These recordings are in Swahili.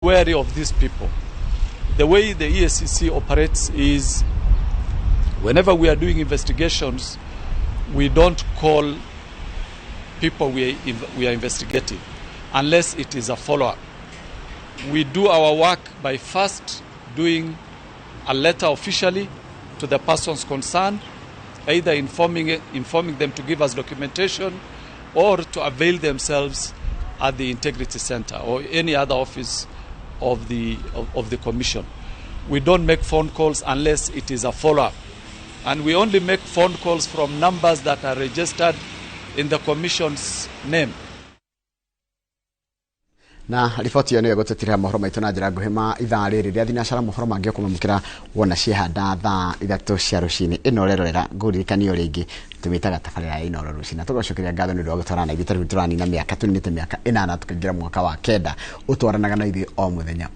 Wary of these people. The way the EACC operates is whenever we are doing investigations, we don't call people we are investigating unless it is a follow-up. We do our work by first doing a letter officially to the persons concerned, either informing them to give us documentation or to avail themselves at the Integrity Center or any other office of the Commission. We don't make phone calls unless it is a follow-up. And we only make phone calls from numbers that are registered in the Commission's name. Na ripoti yo niyo gututira mohoro maitu na njira nguhima ithaa riri ria thinacara mohoro mangi kumamukira wona ciehanda thaa 3 cia rucini ino rerorera ngurikanio ringi tumitaga tabarira ino rucini tugocokeria ngatho ni ndo gutwarana itharu turani na miaka tuninite miaka 8 tukigira mwaka wa kenda utwaranaga na ithi o muthenya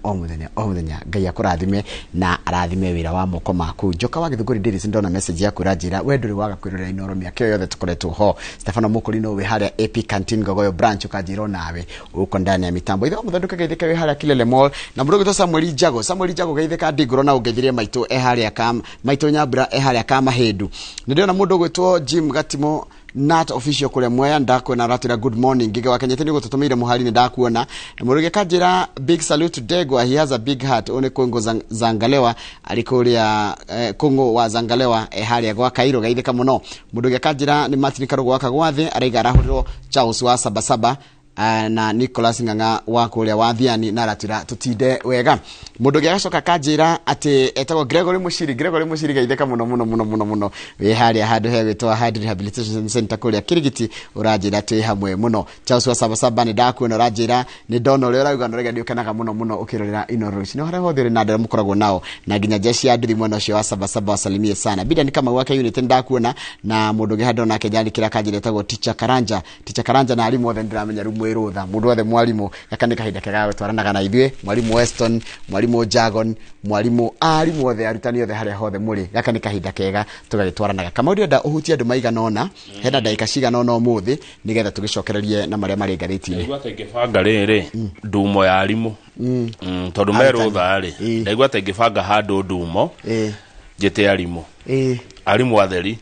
ngai akurathime na arathime wira wa moko maku joka wa githuguri ndiri ndona message yaku ranjira we nduri waga kwirorera ino miaka yothe tukoretwo ho Stefano Mukurino we haria AP Canteen Gogoyo branch ukajiro nawe uko ndani ya mitambo itho muthanduka geithika we haria Kilele Mall na murugo to Samuel Jago geithika ndigoro na ugeithirie maitu haria maitu Nyambura haria kama Hindu ndiona mundu gwitwo Jim Gatimo not official kule Mwea ndakwona ratira good morning gige wakenyete nigo tutumire muhari ni ndakuona muruge kajira big salute to Degwa, he has a big heart one Kongo Zangalewa alikuria Kongo wa Zangalewa hali gwa Kairo geithika muno muruge kajira ni Martin Karugo wakagwathe araiga arahuriro Charles wa Sabasaba na Nicholas Nganga wa kuria wa Thiani na ratira tutinde wega mundu giacoka kanjira ati etagwo Gregory Mushiri geithika muno we haria handu he witwa Hard Rehabilitation Center kuria Kirigiti urajira ati hamwe muno Charles wa Sabasaba ni ndakuona urajira ni dono uri urauga no regadi ukanaga muno ukirorera ino ruci no hare hothe na ndara mukoragwo nao na ginya jeshi ya ndiri mwana cio wa Sabasaba wasalimie sana bida ni kama wake unit ndakuona na mundu gihando nake jandikira kanjira etagwo Teacher Karanja na alimu othe ndiramenya mwirutha mundu wothe mwalimu gakane kahinda kega gutwaranaga na ithwe mwalimu Weston mwalimu Jagon mwalimu alimu othe arutani othe haria hothe muri gakane kahinda kega tugagitwaranaga kama urienda uhutie andu maiga nona hena ndaika ciga nona umuthi nigetha tugicokererie na maria mari ngathĩti-inĩ igwa tengibanga riri ndumo ya alimu tondu merutha ri igwa tengibanga handu ndumo jete alimu alimu atheri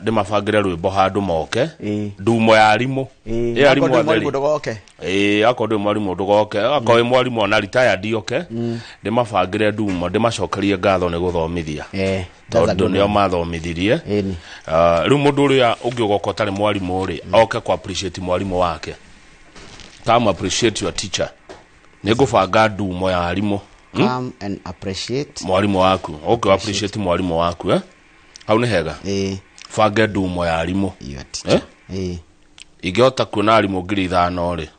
de mafagire rwimbo handu moke ndumo ya alimu alimu atheri akodo mwalimu ndugoke akoe mwalimu ona retired dioke de mafagire ndumo de macokerie ngatho ni guthomithia tondu nio mathomithirie riu mundu uria ungiugoka tari mwalimu ri oke ku appreciate mwalimu wake come appreciate your teacher nigubanga ndumo ya alimu come and appreciate mwalimu waku okay appreciate mwalimu waku au ni hega fanga ndumo ya alimu igiota kuna alimu ngiri 5 ri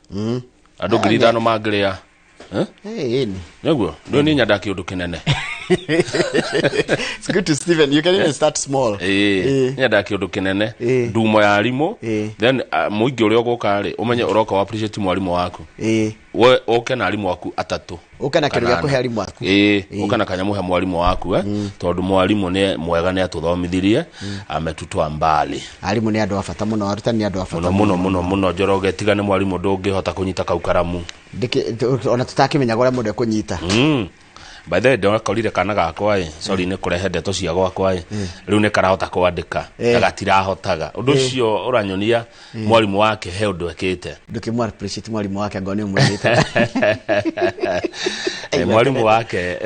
andu ngiri 5 mangiria neguo ndio ni nyanda kiundu kinene. It's good to Steven, you can even start small nyanda kiundu kinene ndumo ya alimu then muingi uri ogoka ri umenye uroka wa appreciate mwalimu waku we oke na alimu waku atatu ukana kiru ya kuhe alimu waku ukana kanyamu he mwalimu waku tondu mwalimu ni mwega ni atuthomithirie ametutwa mbali alimu ni andu afata muno arutani ni andu afata muno njoroge tiga ni mwalimu ndungihota kunyita kaukaramu ona tutakimenya gore mundu kunyita by the way ndo akorire kana gakwa sorry ni kurehe ndeto cia gwakwa riu ni karahota kwandika agatirahotaga undu cio uranyonia mwalimu wake he undu ekite ndukimwa appreciate mwalimu wake ngoni umwite mwalimu wake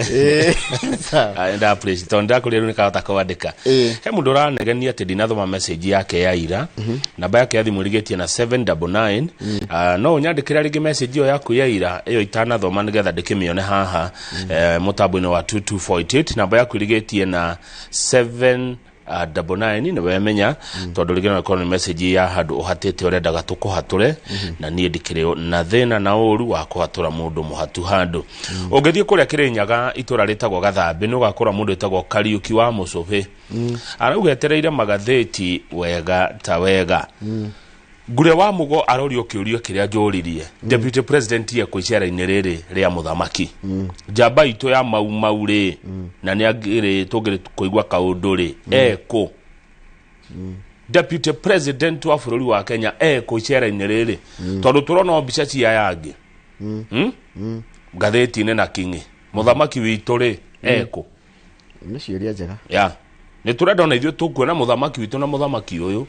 enda appreciate tonda kuri riu ni karahota kwandika he mundu uranegenia ati ndinathoma message yake ya ira namba yake ya thimu rigetie na 799 no nyandikira ringi message yo yaku ya ira iyo itanathoma nigetha ndikimione haha mutambo-ini wa 2248 namba yaku irigetie na 799 ni wemenya tondu rigena ko ni message ya handu uhatete urendaga tukuhature na nie ndikire na thina na uru wa kuhatura mundu muhatu handu ungithie kuria Kirinyaga itura ritagwo Gathambi no gakora mundu etagwo Kariuki wa Mucubi araugetereire magatheti wega ta wega Gure wa mugo arorio kiurio kiria njuririe Deputy President ye kwicera-ini riri ria muthamaki jamba itu ya mauri na ni agire tugire kuigwa kaundu ri eko Deputy President wa bururi wa Kenya kwicera-ini riri tondu turona mbica cia yangi Magathĩtiinĩ na Kingi muthamaki witũ ri eko nĩ ciũria njega ya nĩ tũrenda na ithuĩ tũkuona muthamaki witũ na muthamaki ũyũ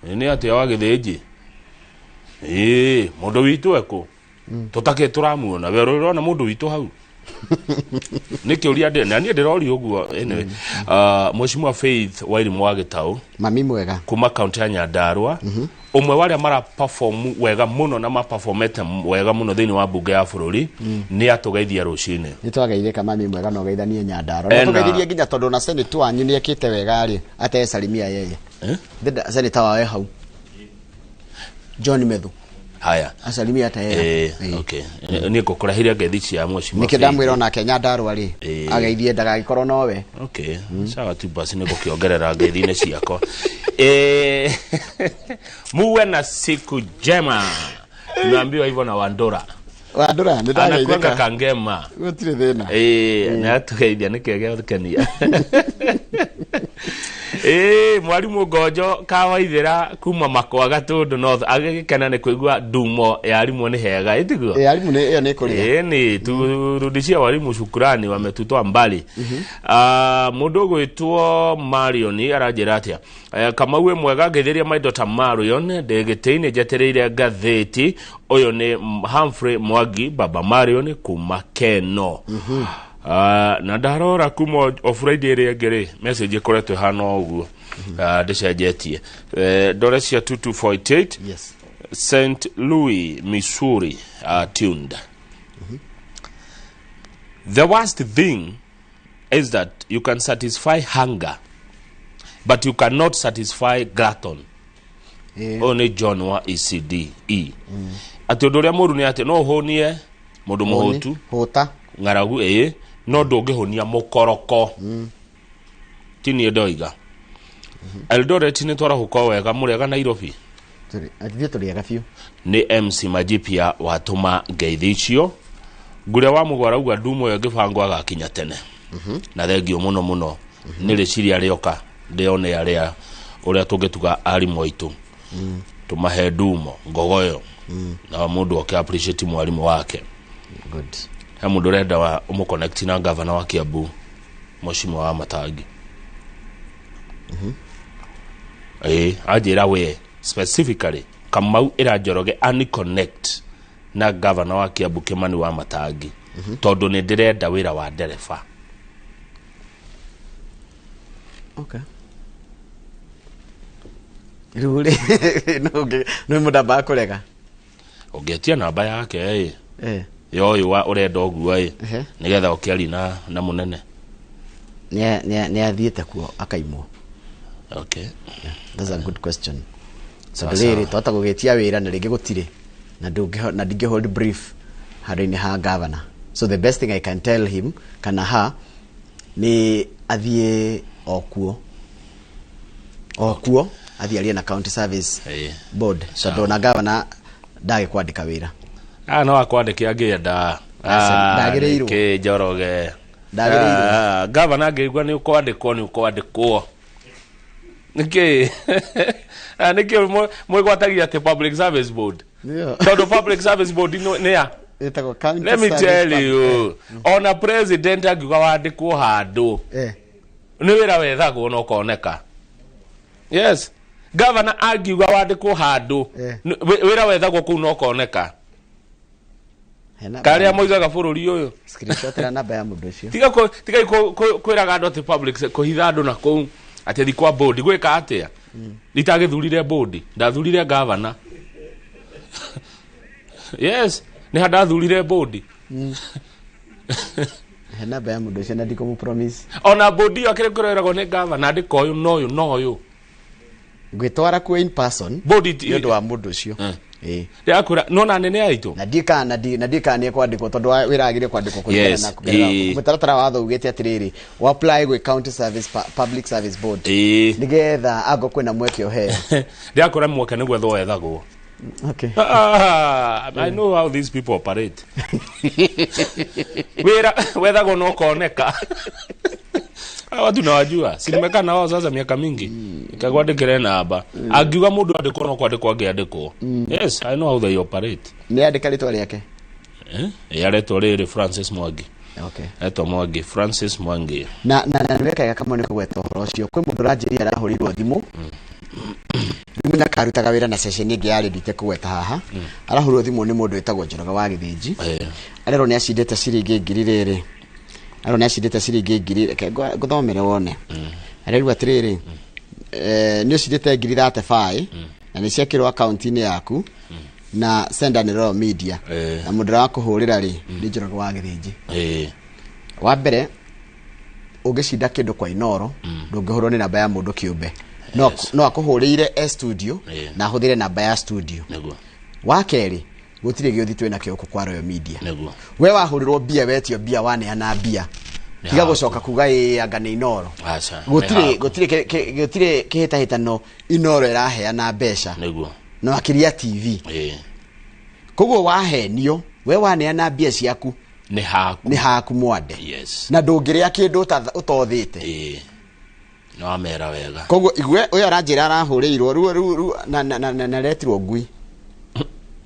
nĩ atĩa wa gĩthĩnji mũndũ witũ eko tutake turamuona we rona mũndũ witũ hau nĩ kĩũria ndĩ na niĩ ndĩrori ũguo anyway Mheshimiwa Faith Wairimu wa Gĩtaũ mami mwega kuma kaunti ya Nyandarua umwe wale mara perform wega muno na ma performete wega muno thĩinĩ wa bunge ya bũrũri nĩ atũgeithia rũcinĩ nĩ twageithĩka mami mwega no geithanie Nyandarua no tũgeithirie nginya tondũ na senate wanyu nĩ ekĩte wega rĩ atesalimia yeye senator wawe hau John Methu haya asalimia hata yeye okay ni kukurahira ngeithi cia Mheshimiwa Niki ndamwira ona Kenya Nyandarua ri ageithie ndagagikorwo nowe okay sawa tu basi ni gukiongerera ngeithi-inĩ ciako muwe na siku njema niambiwa hivyo na Wandora anakuanga kangema gutire thina na tugeithia nikege thikania mwarimu Ngojo kawaithira kuma Makwaga Tundu North agikena ni kuigua ndumo ya arimu ni hega itiguo arimu ni iyo ni kuria ni turudishia walimu shukrani wametutwa mbali mundu gwitwo Marion aranjira atia kama we mwega ngetheria maindo ta Marion Ndegĩtĩ-inĩ njetereire ngathĩti uyu ni Humphrey Mwangi baba Marion kuma Keno na ndarora kuma o Friday ĩrĩa ngere message ĩkoretwo hana uguo ndicenjetie Doresia 2248 yes St. Louis Missouri tuned the worst thing is that you can satisfy hunger but you cannot satisfy glutton only John wa ECD ati ũndũ ũrĩa mũru nĩ ati no ũhũnie mũndũ mũhũtu hũta ngaragu no ndũngĩhonia mũkoroko tini ndoiga Eldoret nĩ twarahuka wega mũrega Nairobi atithie tũrĩega biũ nĩ MC Majipia watũma ngeithi icio ngũrĩa wa mũgwara uga ndumo yo ngĩbangwo agakinya tene na thengio mũno mũno nĩ rĩciria rĩoka ndĩone arĩa ũrĩa tũngĩtuga arimũ aitũ tumahe ndumo ngogoyo na mũndũ oke appreciate mwarimu wake good mundu renda wa umuconnect na governor wa Kiambu Mheshimiwa wa Matangi ajira we specifically Kamau Njoroge unconnect na governor wa Kiambu Kimani wa Matangi tondu ni ndirenda wira wa nderefa okay ruri no mudaba kurega ogetia namba yake yo wa urenda oguo nigetha ukiari na munene ni athiete kuo akaimwo okay that's a good question so really tota gugetia wira na ringi gutire na ndinge hold brief harĩ-inĩ ha governor so the best thing I can tell him kana ha ni athie okuo athie aria na county service board so na governor ndage kwandika wira no akwandĩke angĩenda ndagĩrĩirwo ke Njoroge ndagĩrĩirwo governor angĩigua nĩ ũkwandĩkwo nĩkĩ mwĩgwatagia atĩ public service board tondũ public service board nĩ ya let me tell you on a president angiuga wandĩkwo handũ nĩ wĩra wethagwo na ũkoneka yes governor angiuga wandĩkwo handũ wĩra wethagwo kũu na ũkoneka karia moigaga bũrũri ũyũ screenshot na namba ya mũndũ ũcio tiga kwĩraga andũ atĩ public kũhitha andũ na kũu atĩ thi kwa board gwĩka atĩa litagĩthurire board ndathurire governor yes nĩ handathurire board namba ya mũndũ ũcio na ndikũmũ promise ona board ĩyo akĩrĩ kũreragwo nĩ governor ndĩka ũyũ no ũyũ gwĩtwara kuo in person board nĩ ũndũ wa mũndũ ũcio ndakura nona nene aitũ na ndika nĩ kwandĩkwo tondũ wĩragire kwandĩkwo kũringana na mũtaratara wa watho ugĩte atĩrĩrĩ wa apply gwĩ county service public service board nigetha ango kwĩna mweke ũheo ndakura mweke nĩguo thwo wethagwo okay I know how these people operate wethagwo no koneka watu na wajua si nimekaa na wao sasa miaka mingi ikagwandikire namba angiuga mundu andikwo no kwandikwo angiandikwo yes I know how they operate ni andika ritwa riake yaretwo riri Francis Mwangi. Okay. Eto Mwangi, Francis Mwangi. Na weka kama ni kugweta horo cio kwi mundu ranjiri arahurirwo thimu. Muna karutaga wira na session ingi ya redite kugweta haha. Arahurirwo thimu ni mundu etagwo Njoroge wa Githĩnji. Arero ni acindete ciringi ngiri riri. Arero ni acindete ciringi ngiri guthomere wone. Arero atiriri. Ni acindete ngiri 35 na ni ciakirwo account-ini yaku. Na senda ni raw media na mundu wa kuhurira ri ni Njoroge wa Githĩnji. Wa mbere ugicinda kindu kwa Inoro ndungihurwo ni namba ya mundu kiumbe no akuhurire studio na ahuthire namba ya studio. Wa keri gutire giothi twina kio kwa Royal Media. We wahurirwo bia wetio bia wane ana bia tiga gucoka kuga anga ni Inoro. Gutire kihitahitano Inoro iraheana mbeca no akiria TV. Koguo wahenio we waneana bia ciaku ni haku mwande. Na ndungiria kindu utothite no amera wega. Koguo igwe uyu aranjira arahurirwo ru na retirwo ngui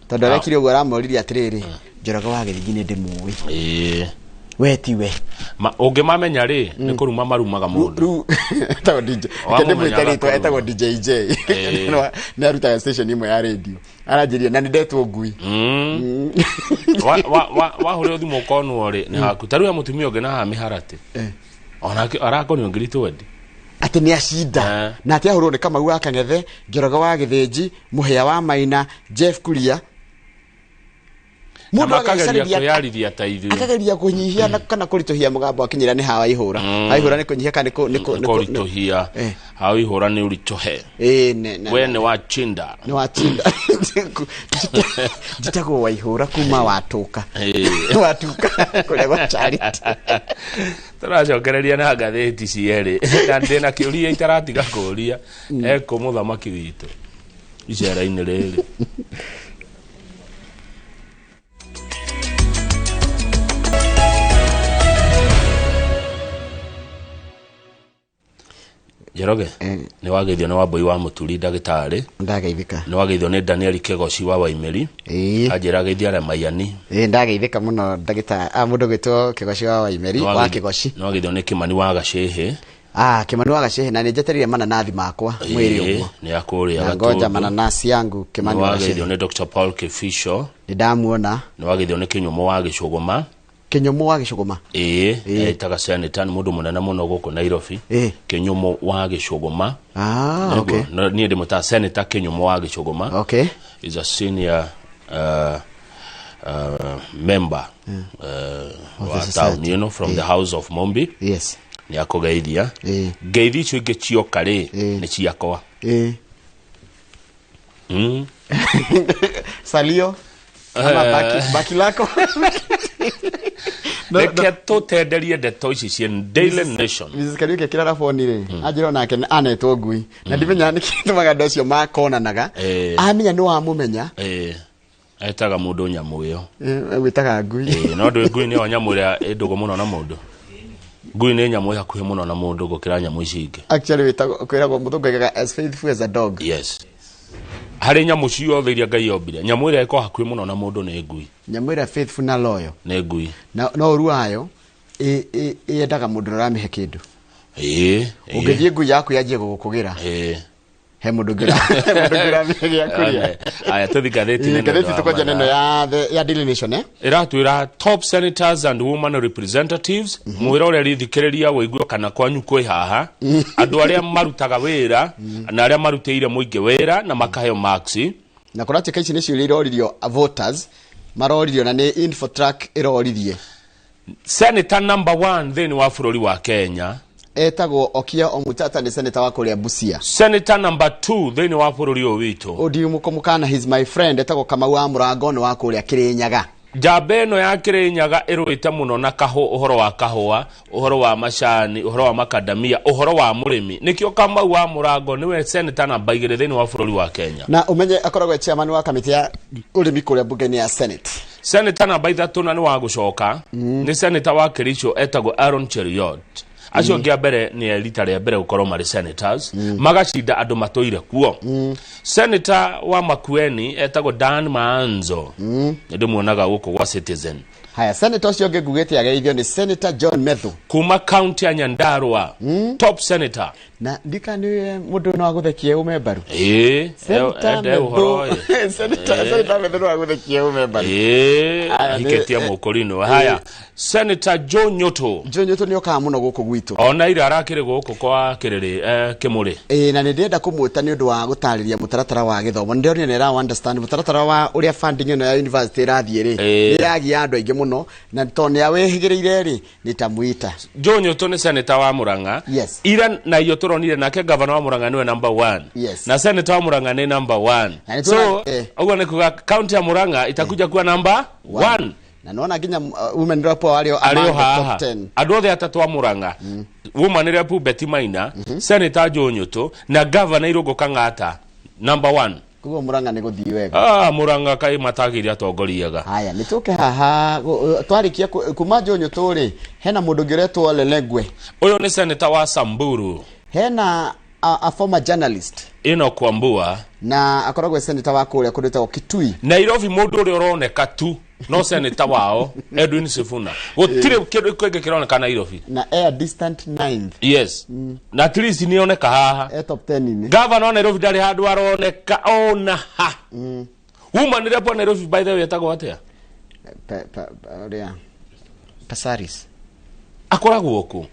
tondu arekire ugu aramoriria atiriri Njoroge wa Githĩnji ni ndimuwi we tiwe ungimamenya ri ni kuruma marumaga mundu tawo DJ kende mwitaritwo etagwo DJJ na rutaga station imwe ya radio aranjiria na ndetwo ngui wa hore thimu konwo ri ni haku taru ya mutumia ungi na ha miharati ona arakonio ngiri 20 ati ni acinda na ati ahurwo ni Kamau wa Kang'ethe Njoroge wa Githĩnji Muhia wa Maina Jeff Kuria mundu akageria kuyarithia ta ithu akageria kunyihia kana kuritohia mugambo akinyira ni hawa ihura haihura ni kunyihia kana ni kuritohia hawa ihura ni uritohe we ni wachinda jitago wa ihura kuma watuka kule kwa charity turacokereria na ngathĩti cieri na ndina kiuria itaratiga kuria eko muthamaki witu icera-ini riri. Njoroge ni wageithio ni Wambui wa Muturi ndagitari ndageithika ni wageithio ni Daniel Kegoci wa Waimeri ajira geithia ra Mayani ndageithika muno ndagitari mundu gwitwo Kegoci wa Waimeri wa Kegoci ni wageithio ni Kimani wa Gacehe Kimani wa Gacehe na nijeterire mananathi makwa mwiri uguo ni akuria ngoja mananasi yangu Kimani wa Gacehe. Wageithio ni Dr. Paul Kifisho ni ndamuona ni wageithio ni Kinyumo wa Gicuguma Kinyumo wa Gicuguma etaga senator mundu munene muno guku Nairobi Kinyumo wa Gicuguma okay ni ndi muta senator Kinyumo wa Gicuguma okay is a senior member of town, you know, from the house of Mombi. Yes ni akogeithia ngeithi cio ingi ciokari ni ciakwa salio ama baki lako Reke tutenderie ndeto ici cia Daily Nation. Mrs. Kariuki kira phone ri ajira nake anetwo ngui na ndimenya nikitumaga ndocio makonanaga amenya no amumenya etaga mundu nyamu iyo witaga ngui no ndu ngui ni onyamu ria endugo muno na mundu ngui ni nyamu hakuhi muno na mundu gukira nyamu ici ingi actually witaga kwiragwo muthungaga as faithful as a dog. Yes hari nyamu ciothe iria Ngai ombire nyamu iria iko hakuhi muno na mundu ni ngui nyamu iria faithful na loyal ni ngui no uruayo endaga mundu uramihe kindu ungithie ngui yaku yanjie gukugira he mundu ngira mihe kuria aya tuthi ngathĩti tukoja neno ya Daily Nation iratwira top senators and women representatives mwira uria rithikiriria woigua kana kwanyu kwi haha andu aria marutaga wira na aria marutĩire muingi wira na makaheo maxi na kuratika ici nicio iroririo voters maroririo na ni infotrack iroririe senator number 1 thĩinĩ wa bũrũri wa Kenya etagwo Okia Omutata ni senator wa kuria Busia. Senator number 2 thĩinĩ wa bũrũri ũyũ witũ Odiumukomukana he's my friend etagwo Kamau wa Mũrango ni wa kuria Kirinyaga. Njamba ĩno ya Kirinyaga ĩrũĩte mũno na ũhoro wa kahũa, ũhoro wa macani, ũhoro wa makadamia, ũhoro wa mũrĩmi. Nĩkĩo Kamau wa Mũrango niwe senator namba 2 thĩinĩ wa bũrũri wa Kenya. Na umenye akoragwo chairman wa kamiti ya ũrĩmi kuria bunge ya Senate. Senator namba 3 na ni wa gũcoka ni senator wa Kericho etagwo Aaron Cheriot. acio ngĩa mbere ni elita rĩa mbere gukorwo mari senators magacinda andu matoire kuo senator wa Makueni etagwo Dan Maanzo ndio muonaga guku gwa Citizen. Haya, senator ucio ngi ngugite ageithio ni Senator John Methu kuma county ya Nyandarua, top senator. Na ndika ni mundu no aguthekie umembaru. Senator Methu no aguthekie umembaru. Hiketia mukorino. Haya, Senator John Nyoto ni okaga muno guku gwitu. Ona ira arakire guku kwa kiriri kimuri. Na ndenda kumwita ni undu wa gutariria mutaratara wa githomo. Ndio ni ra understand mutaratara wa uria funding ino ya university rathie ri. Iragia andu aingi muno na tone ya wehigireire ri nitamuita. John Nyoto ni senator wa Murang'a. Yes. Ira na iyo turonire nake governor wa Murang'a niwe number 1. Yes. Na senator wa Murang'a ni number 1. So ugo ni kuga county ya Murang'a itakuja kuwa number 1. Na naona ginya women rep alio top 10. Andu othe atatu wa Murang'a. Women rep Betty Maina, Senator John Nyoto na governor Irungu Kang'ata number 1. Kugo Murang'a ni guthii wega. Murang'a kai matagiri atongoriaga. Haya nituke haha twarikia kuma John Nyoto ri hena mundu ngiretwo Lelegwe. Uyo ni senator wa Samburu. Hena a former journalist ino kwambua na akoragwo senator wa kuria kudeta Kitui. Nairobi mundu uri uroneka tu no senator wao Edwin Sifuna. Gutire kindu kwenge kironeka Nairobi. Na air distant 9th. Yes. Na at least nioneka haha. Top 10 ni. Governor Nairobi ndari handu aroneka ona ha. Woman rep Nairobi by the way yetagwo atia? Pasaris. Akoragwo ku.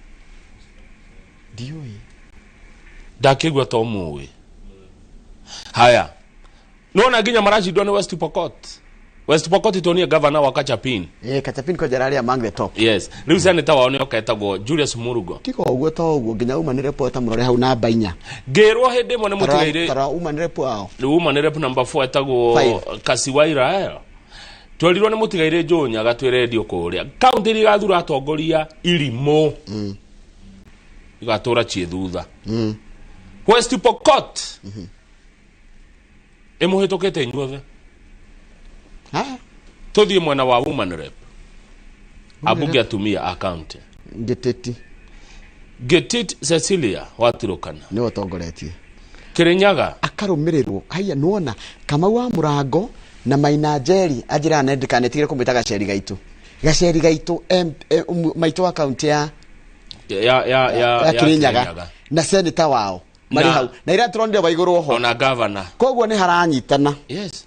Dioi. Ndakigwa to muwe. Haya. Nona ginya marashidwa ni West Pokot. West Pokot itonia governor wa Kachapin. Kachapin ko jarari among the top. Yes. Riu senator wa onio kaetagwo Julius Murugo. Kiko ogwo to ogwo ginya uma ni report amurore hau namba 4. Gerwo hende mo ne mutigaire. Tara uma ni report ao. Uma ni report number 4 etagwo Kasiwaira. Twarirwo ni mutigaire Jonya gatwire ndio kuria. County ri gathura atongoria Irimo. Igatura chiethutha. West Pokot. Emuhetokete nyuothe. Tuthie mwena wa woman rep. Abuge atumia account. Getiti Cecilia watirukana. Ni watongoretie. Kirinyaga akarumirirwo. Haya nuona kama wa Murango na Maina Njeri ajira nedikanetire kumita gaceri gaitu. Gaceri gaitu maito account ya Kirinyaga na senator wao. Mari hau. Na ira turonde baiguru ho. Ona governor. Kogwo ni haranyitana. Yes.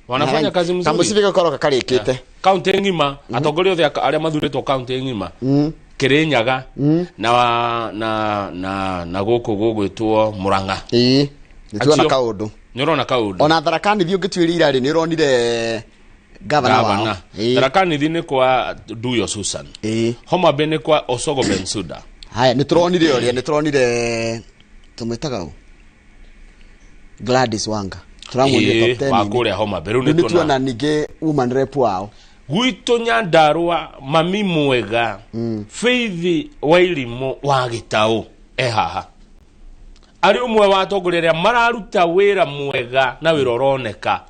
Wanafanya kazi mzuri. Kama sivika koroka karikite. County ngima atongoria othe aria mathuritwo county ngima. Kirinyaga na guku gugwitwo Murang'a. Nituona kaundu. Nirona kaundu. Ona Tharakani thio ngitwirira ri nironire governor wao. Tharakani thini kwa Duyo Susan. Homa Bay ni kwa Osogo Bensuda. Haya nituronire oria nituronire tumwitaga Gladys Wanga. Turamuone top 10 wakuria Homa Bay ni tuona nige woman rep wao. Gwito Nyandarua mami mwega Faith Wairimu wa Gitau haha. Ari umwe wa atongoria mararuta wira mwega na wira uroneka.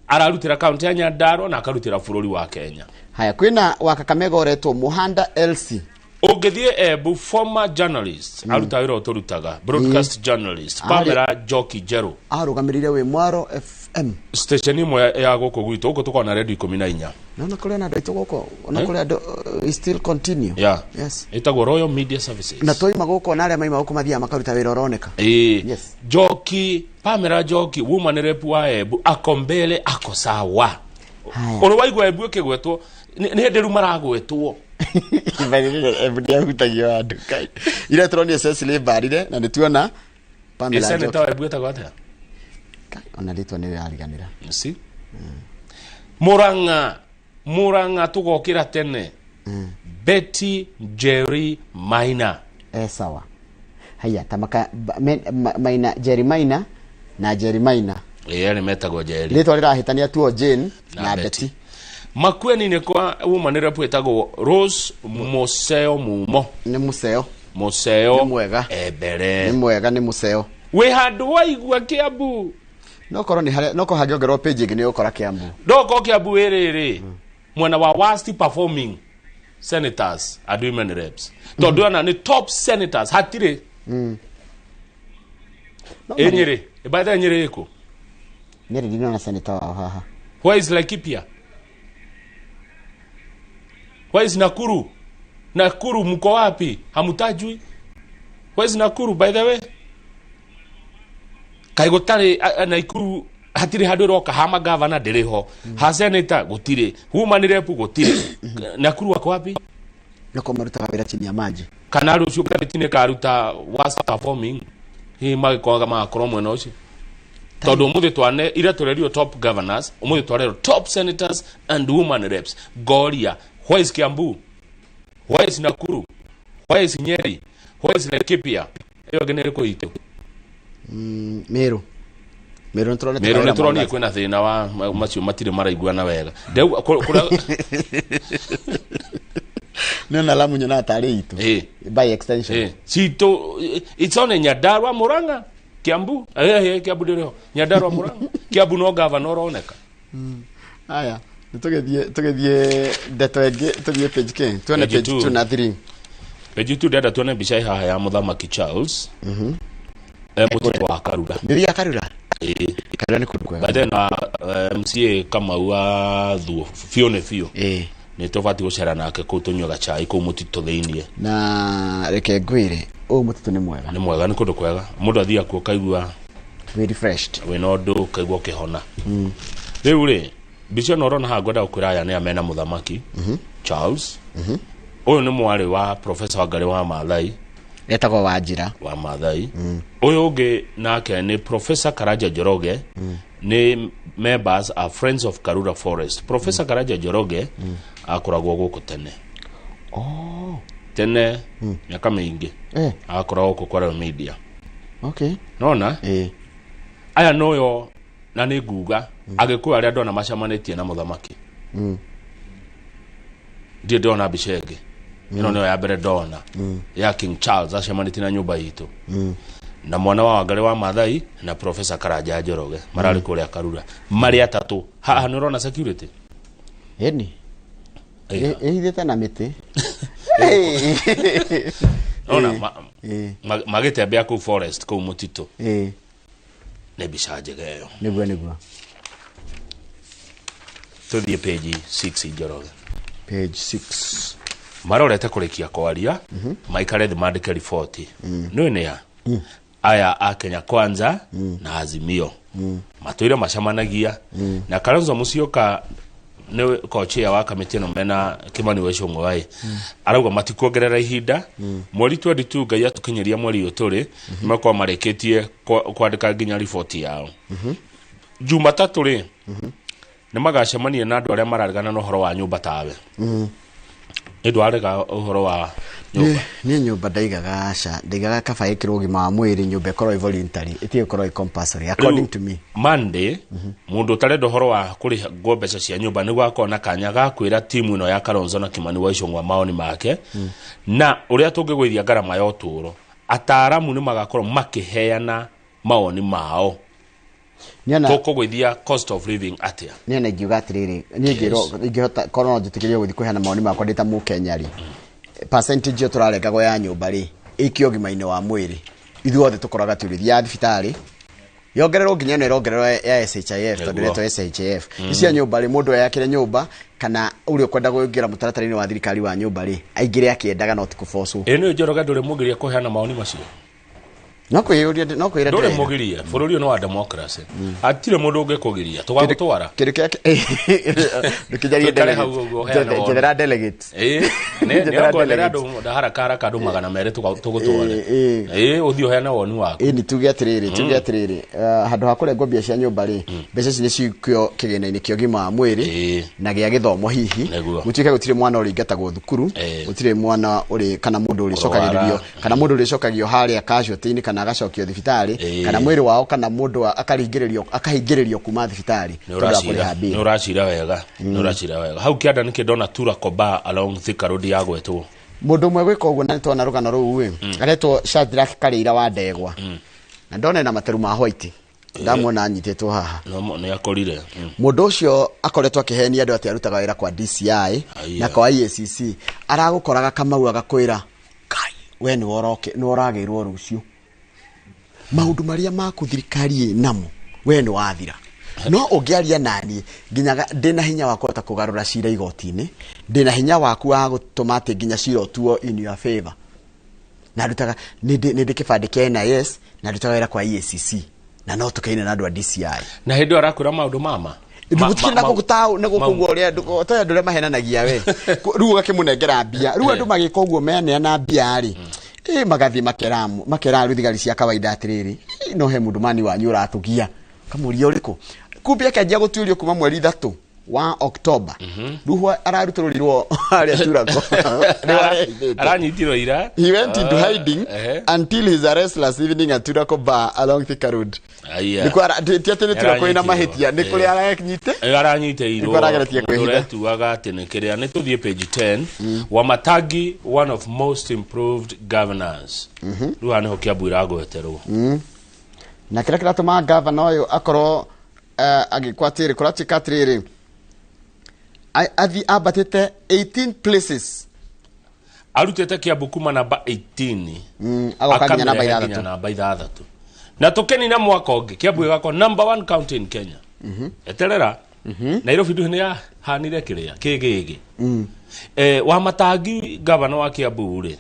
Ararutira county ya Nyandarua na akarutira bururi wa Kenya. Haya kwina wa Kakamega oretwo Muhanda LC. Ogethie Ebu former journalist aruta wira uturutaga broadcast journalist Pamela Joki Jero arugamirire we Mwaro FM station imwe ya goko gwitu uko tukona radio 14 na kule na radio goko na kule still continue. Yes itagwo Royal Media Services na toima goko na ale maima goko mathia makaruta wira uroneka. Yes Joki Pamela Joki woman rep wa Ebu akombele akosawa oro waigwa Ebu kigwetwo ni henderu maragwetwo Everyday hutagio andu kai ira turonie Cecily Barire na nituona Pamela Joki senator Ebu etagwata ona litwa ni ariganira si Murang'a tugokira tene Betty Jerry Maina sawa. Haya tamaka Maina Jerry Maina na Jerry Maina ni metagwo Jerry litwa rirahitania tuo Jane na Betty. Makueni ni kwa woman rep etagwo Rose Museo Mumo ni Museo ni mwega ebere ni mwega ni Museo we handu waigwa Kiambu nokoro ni hare noko hagiongerwo page igi ni ukora Kiambu ndoko Kiambu erere mwana wa worst performing senators and women reps. Tondu ana ni top senators hatire. Enyere, by the Nyere eko. Nyeri dino na senator haha. Where is Laikipia? Where is Nakuru? Nakuru mko wapi? Hamutajui? Where is Nakuru by the way? Kaigotare Nakuru hatire handu roka hama governor ndiriho. Ha senator gutire. Woman rep gutire. Nakuru wako wapi? Nako maruta wira chini ya maji. Kana rucio kabitine karuta was performing. He magikoga makoro mwena ucio. Todo umuthi twane ira turerio top governors, umuthi twarero top senators and women reps. Goria, where is Kiambu? Where is Nakuru? Where is Nyeri? Where is Laikipia? Eyo genere ko ito. Meru nturoni kwena thina wa macio matire maraiguana wega. Deu kula Nona Lamu nyona atari itu. By extension. Sito it's on Nyandarua Murang'a. Kiambu Kiambu ndio Nyandarua Murang'a. Kiambu no governor oneka. Aya tugethie ndeto enge tuthie page ke tuone page 2 na 3. Page 2 dada tuone bica haha ya Muthamaki Charles. Mutito wa Karura. Ndio ya Karura. Karura ni kundu kwega. Baada na MCA kama wa thuo Fione Fio. Ni tofati gucera nake ku tunyuga chai ku mutito thiinie. Na reke ngwire o mutito ni mwega. Ni mwega ni kundu kwega. Mundu athia ku kaigua very refreshed. We no ndu kaigua kihona. Riu ri bicio no rona ha ngwenda gukwira aya ni amena Muthamaki Charles. Uyu ni mwari wa Professor Wangari wa Maathai. Etagwo Wanjira wa Maathai. Uyu ungi nake ni Professor Karaja Njoroge. Ni members are Friends of Karura Forest. Professor Karaja Njoroge akoragwo guku tene. Tene miaka mingi. Akoragwo guku kwa media. Okay. Nona? Aya noyo na ni guga agikuwa aria ndona macamanetie na Muthamaki. Ndiye ndona bicenge. Ino no ya mbere ndona ya King Charles acamanetie na nyumba itu. Na mwana wa Wangari wa Maathai na Professor Karaja Njoroge marari kuria Karura. Mari atatu haha nirona security. Eni. Ehithete na miti. Ona magitembea ku forest ku mutito. Ne bica njegeyo. Niguo. Tuthie page 6 Njoroge. Page 6. Marorete kurikia kwaria maikare the mandike report. None ya aya a Kenya Kwanza na Azimio. Matwire macamanagia na Kalonzo Musyoka ne kochia wa kamiti no mena Kimani Weshong'wai arauga matikuongerera ihinda mweri 22 ngai atukinyeria mweri uturi makwa mareketie kwandika nginya report yao. Jumatatu ri ne magacemania na andu aria mararigana no horo wa nyumba tawe. Edu arega uhoro wa nyumba. Ni nyumba ndaigaga kaba ikirwo gima wa mwiri nyumba korwo voluntary itie korwo compulsory according to me. Monday mundu tarendo horo wa kuri ngombeca cia nyumba ni gwakona kanya ga kwira timu ino ya Kalonzo na Kimani Weshong'wa maoni make na uria tungigwithia garama ya uturo ataramu ni magakorwo makiheana maoni mao. Toko gwithia cost of living atia. Niana ngiuga atiriri ni ngihota korwo njitikirie guthi kuheana maoni makwa ndita mu Kenyari. Percentage yo turarengago ya nyumba ri ikio gimaine wa mwiri ithuothe tukoraga turithia thibitari yongererwo nginya no irongererwo ya SHIF tondu reto SHIF icio nyumba ri mundu yakire nyumba kana uri kwenda guingira mutaratara-ini wa thirikari wa nyumba ri aingire akiendaga no tikufosu eno Njoroge nduri mugiria kuheana maoni macio. No kwira ndore mugiria bururi no wa democracy atire mundu ungekugiria tugagutwara kindu kiake ndikijarie delegate ne ngolera andu ndahara kandu magana mere tugutware uthio heana woni waku ni tuge atiriri handu ha kurengo mbia cia nyumba ri mbeca ici ni cikio kigina-ini kio gima mwiri na gia githomo hihi gutike gutire mwana uri ngatagwo thukuru gutire mwana uri kana mundu uri cokagiririo kana mundu uri cokagio haria casualty-ini kana agacokio thibitari kana mwiri wao kana mundu akahingiririo kuma thibitari ni uracira wega hau kianda niki ndona tura koba along Thika Road ya gwetwo mundu mwe gwika uguo na nitona rugano ruu aretwo Shadrack Karĩira wa Ndegwa na ndona na materu ma white ndamwona anyitetwo haha no nĩ akorire mũndũ ũcio akoretwo akĩhenia andũ atĩ arutaga wĩra kwa DCI na kwa IACC aragũkoraga Kamau agakwĩra kai we nĩ ũragĩrwo rũciũ maũndũ marĩa maku thirikari namo we nĩ wathira no ũngĩaria nani nginyaga ndĩna hinya wa kũhota kũgarũra cira igoti-inĩ ndĩna hinya waku wa gũtũma atĩ nginya cira ũtuo in your favor na ndutaga nĩ kĩbandĩ kĩa NIS na ndutaga wĩra kwa IACC na no tukaine na andũ a DCI na hĩndĩ arakwĩra maũndũ mama ndugutire na gũgũtaũ na gũkũgwo ũrĩa toya ndũrĩa mahenanagia we rĩu gakĩmũnengera mbia rĩu andũ magĩka ũguo meneana mbia rĩ magathi makera thigari cia kawaida atiriri no he mũndũ mani wanyu ũratũgia kamũria ũrĩkũ kumbe akajia gũtuĩrio kuma mweri 3 wa October ruho araruturirwo aria turako aranyitirwo ira he went into hiding until his arrest last evening at Turako bar along Thika Road niko tiatene turako ina mahitia niko ri aranyiteirwo uretuaga ati ne kiria ne tuthie page 10 Wamatangi one of most improved governors ruha niho kiambwira gweterwo na kira kiratuma governor uyu akorwo agikwatire kurachikatiriri athi abatete 18 places arutete Kiambu kuma namba 18 agokaginya namba 6 na tukeni na mwaka ungi Kiambu gako number 1 county in Kenya eterera Nairobi ndu ya hanire kiria kigigi Wamatangi governor wa Kiambu ri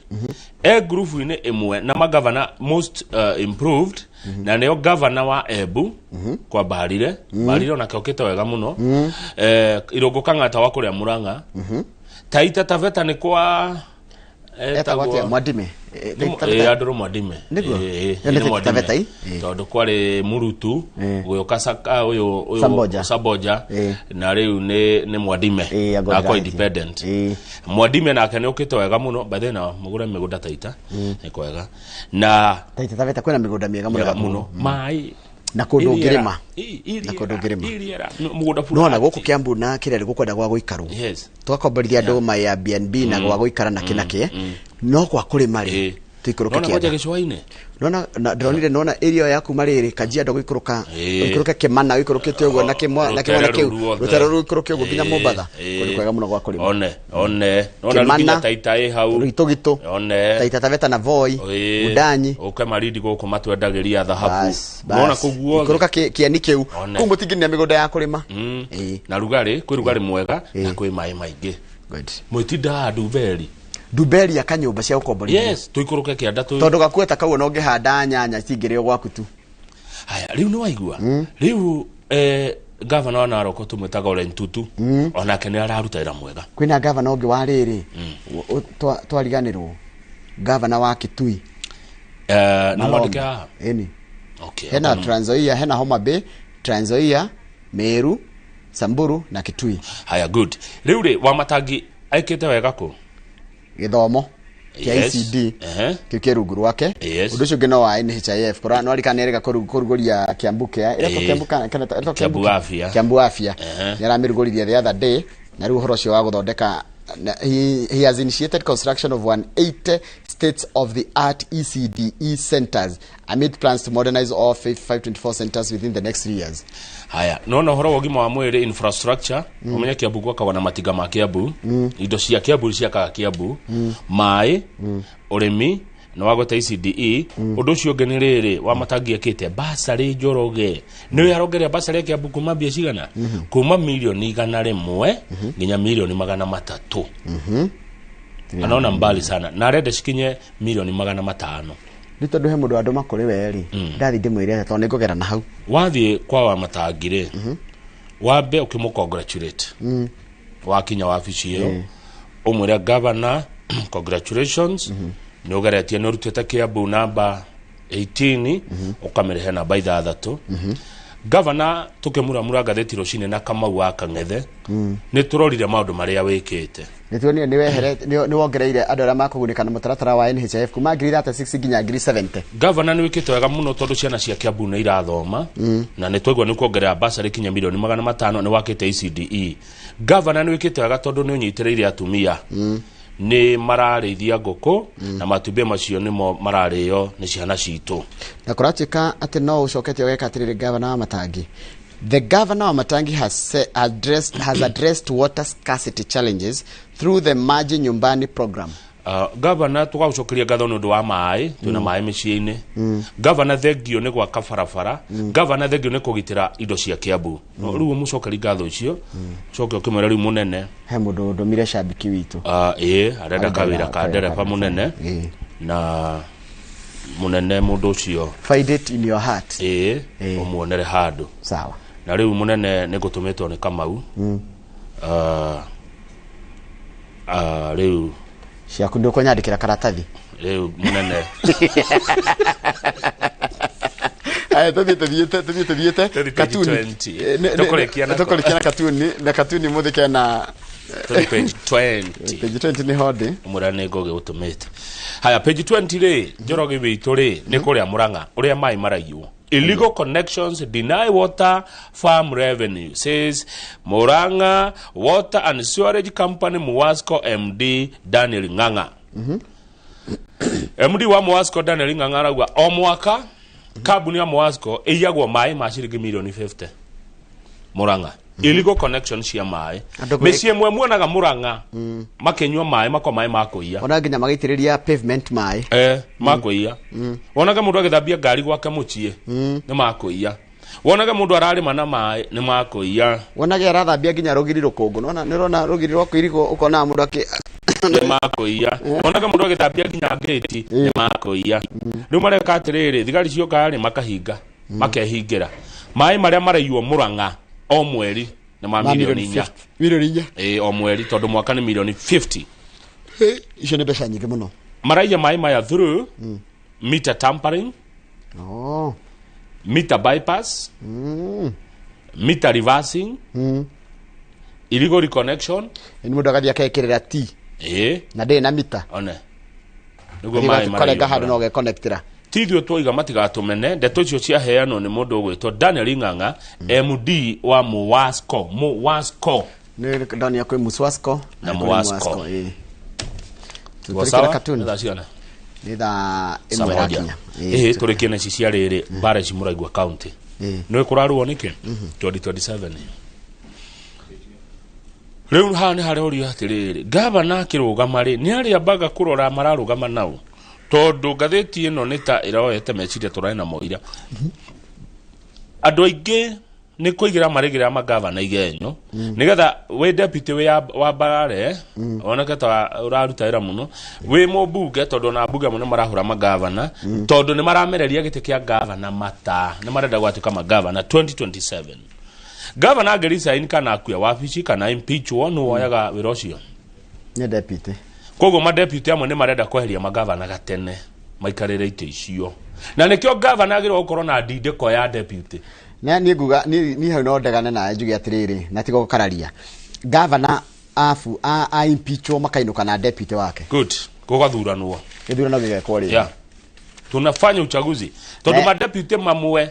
group ine imwe na magavana most improved na neo governor wa Embu kwa Barire na kokete wega muno Irungu Kang'ata wa kuria Murang'a Taita Taveta ni kwa etagwa Mwadime andũ Mwadime Taveta tondu kwari Murutu uyu Kasaka uyu Samboja na riu ni Mwadime akwa independent Mwadime nake ni ukite wega muno bathena mugure migunda Taita ni kwega na Taita Taveta kwina migunda miega muno mai na kundu ngirima no na guku Kiambu na kirere gukwenda gwa guikarwo twakomborithia andu ma ya Airbnb na gwa guikara na kinake no kwa kurima ri tuikuruke Kiambu nona ndronire nona area yaku mariri Kajiado guikuruka Kimana guikurukite uguo na kimwana kiu rutaro ruikuruke uguo nginya Mombatha kuri kwega muno gwa kurima one nona rukinya Taita hau Ruitugito Taita Taveta na Voi Udanyi uke maridi guku matwendagiria dhahabu nona kuguo guikuruka kiani kiu kumbu tingini migunda ya kurima na rugari kwi rugari mwega na kwi mai maingi mwitinda Duberi ya kanyumba cia ukomborithia yes tuikuruke kianda tu tondu gakweta kau no ngihanda nyanya cingire gwaku tu haya riu ni waigua riu governor na Narok tumwetaga Ole Ntutu ona kene araruta wira mwega kwina governor ungi wa riri twariganirwo governor wa Kitui na mwandika okay hena Trans Nzoia hena Homa Bay Trans Nzoia Meru Samburu na Kitui haya good riu ri Wamatangi aikite wega ku githomo kia ICD kike rungu rwake undu ucio ngino wa NHIF kora no arikanere kuruguria Kiambu kia Kiambu afya yaramiruguriria the other day na riu horo cio wa guthondeka he has initiated construction of 180 states of the art ECDE centers amid plans to modernize all 524 centers within the next 3 years haya no horo wogima wa mwiri infrastructure umenya Kiambu gwaka wana matiga ma Kiambu indo cia Kiambu cia ka Kiambu mai urimi no wagota ECDE undu ucio ngeniriri Wamatangi akite basari njoroge niwe arongeria basari ya Kiambu kuma mbia cigana kuma milioni 100 nginya milioni 300 anaona mbali sana na arenda cikinye milioni 500 ni tondu he mundu andu makuri weri ndathi ndimwire tondu ngogera na hau wathie kwa Wamatangi ri wambe ukimukongratulate wakinya wabici iyo umwira governor congratulations ni ugeretie no rutete Kiambu namba 18 ukamerehe namba 6 governor tukemura Magathĩti rũcinĩ na Kamau wa Kang'ethe ni turorire maundu maria wikite nituonio ni wehere ni wongereire andu aria makugunika na mutaratara wa NHIF kuma 36 nginya 70 governor ni wikite wega muno tondu ciana cia Kiambu ni irathoma na ni twigwa ni kuongerera basari kinya milioni 500 ni wakite ECDE governor ni wikite wega tondu ni unyitireire atumia nĩ mararĩithia ngũkũ na matumbĩ macio nĩmo mararĩo nĩ ciana citũ. Na kũratuĩka atĩ no ũcokete ũgeka atĩrĩrĩ gavana wa Matangi. The governor of Matangi has addressed water scarcity challenges through the Maji Nyumbani program. Governor tũgaucokeria ngatho nĩ ũndũ wa maĩ, twĩna maĩ mĩciĩ-inĩ. Governor thengio nĩ gwaka barabara. Governor thengio nĩ kũgitĩra indo cia Kiambu. Rĩu mũcokeri ngatho icio, coke ũkĩmwĩra rĩu mũnene. He mũndũ ndũmire cambiki witũ. Arenda kawĩra ka ndereba mũnene. Na mũnene mũndũ ũcio. Find it in your heart. Ũmuonere handũ. Sawa. Na rĩu mũnene nĩ gũtũmĩtwo nĩ Kamau. Rĩu ciaku ndũkũnyandĩkĩra karatathi. Rĩu mũnene. Tũthiĩte katuni. Tũkũrĩkia na katuni. Na katuni mũthike na page 20. Page 20 nĩ hodi. Mũrane ngoge ũtũmĩte. Haya page 20 rĩ, Njoroge witũ rĩ, nĩ kũrĩa Murang'a, ũrĩa maĩ maraiywo. Illegal connections deny water farm revenue, says Murang'a Water and Sewerage Company Muwasco MD Daniel Ng'ang'a. MD wa Muwasco Daniel Ng'ang'a arauga o mwaka kambuni ya Muwasco ĩiyagwo maĩ ma ciringi milioni 50 Murang'a. Illegal connections cia maĩ. Mĩciĩ mwe muonaga Murang'a makenywa maĩ mako maĩ ma kũiya. Ona nginya magĩitĩrĩria pavement maĩ. Ma kũiya. Wonaga mũndũ agĩthambia ngari gwake mũciĩ nĩ ma kũiya. Wonaga mũndũ ararĩma na maĩ nĩ ma kũiya. Wonaga arathambia nginya rũgiri rũkũngũ. Nona nĩrona rũgiri rwa kũirigwo ũkona mũndũ nĩ ma kũiya. Wonaga mũndũ agĩthambia nginya gate nĩ ma kũiya. Rĩu mareka atĩrĩrĩ thigari cioka rĩ makahinga makehingĩra. Maĩ marĩa maraiywo Murang'a o mweri na ma milioni 4. Milioni 4. O mweri tondũ mwaka nĩ milioni 50. Icio nĩ mbeca nyingĩ mũno. Maraiya maĩ maya through meter tampering. Meter bypass. Meter reversing. Illegal reconnection. Ni mũndũ agathia akekĩrĩra T. Na ndĩ na mita. One. Nĩguo maĩ maraiya handũ no geconnectĩra. Tithio twoiga matigatumene ndeto icio ciaheanwo nĩ mũndũ ũgwĩtwo Daniel Ng'ang'a MD wa Muwasco nĩ Daniel kwĩ Muwasco na Muwasco tũrekera katuni nĩ thaa ĩmwe yakinya tũrekie na ici cia rĩrĩ mbara ici Mũraigua county nĩ kũrarũo nĩkĩ 2027 rĩu haha nĩ harĩa ũrio atĩrĩrĩ gavana akĩrũgama rĩ nĩ arĩa mbaga kũrora mararũgama nao tondu ngathĩti ĩno nĩ ta ĩroete meciria tũraĩ na moira andũ aingĩ nĩ kũigĩra marĩgĩra magavana igenyo nĩgetha wĩ deputy wa Barare onake ta ũraruta wĩra mũno wĩ mũmbunge tondũ na mbunge mũno marahũra magavana tondũ nĩ maramereria gĩtĩ kĩa gavana mata nĩ marenda gwatuĩka magavana 2027 gavana angĩresign kana akuya wabici kana impeachwo no woyaga wĩra ũcio nĩ deputy. Koguo ma deputy amwe nĩ marenda kweheria magavana gatene maikarĩre itĩ icio na nĩkĩo gavana agĩrĩirwo gũkorwo na ndindĩko ya deputy. Na niĩ nguga niĩ hau no ndegane na njuge atĩrĩrĩ na tiga gũkararia gavana a impeachwo makainũka na deputy wake. Good. Gũgathuranwo. Gĩthurano gĩgekwo rĩ. Tunafanya uchaguzi tondũ ma deputy mamwe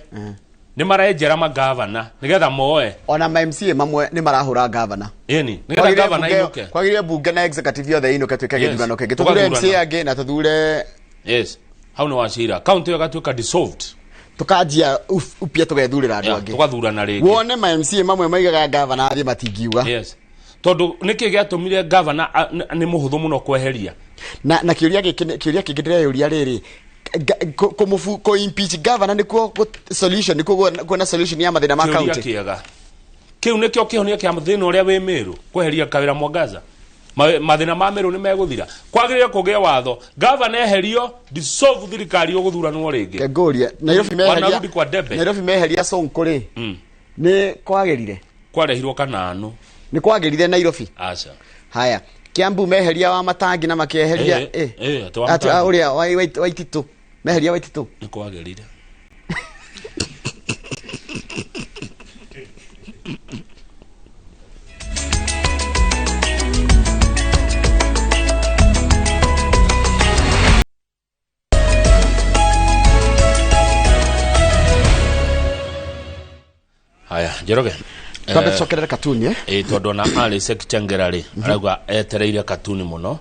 nĩ marenjera magavana nĩgetha moe ona ma MCA mamwe nĩ marahũra gavana nĩgetha gavana inuke kwagĩrĩre bunge na executive yothe inuke twĩke gĩthurano kĩngĩ tũthure MCA angĩ na tũthure hau nĩ wacira county ĩgatuĩka dissolved tukanjia upia tũgethurĩra andũ angĩ tũgathurana rĩngĩ wone ma MCA mamwe maigaga gavana athiĩ matingiuga tondũ nĩkĩ gĩatũmire gavana nĩ mũhũthũ mũno kweheria na kĩũria kĩngĩ ndĩreyũria rĩrĩ ko impeach governor nĩkuo solution nĩkuo kuona solution ya mathĩna ma county kĩu nĩkĩo kĩhonia kĩa mathĩna ũrĩa wĩ Meru kweheria Kawĩra Mwangaza mathĩna ma Meru nĩ megũthira kwagĩrĩire kũgĩa watho governor eherio dissolve thirikari ũgũthuranwo rĩngĩ ngũria Nairobi meheria Sonko rĩ nĩ kwagĩrĩire kwarehirwo kananu nĩ kwagĩrĩire Nairobi aca haya Kiambu meheria wa Matangi na makieheria ũrĩa Waititu meheria Waititu nĩ kwagĩrĩire haya Njoroge twambe tucokerere katuni tondu na ali sekitengera ri arauga etereire katuni muno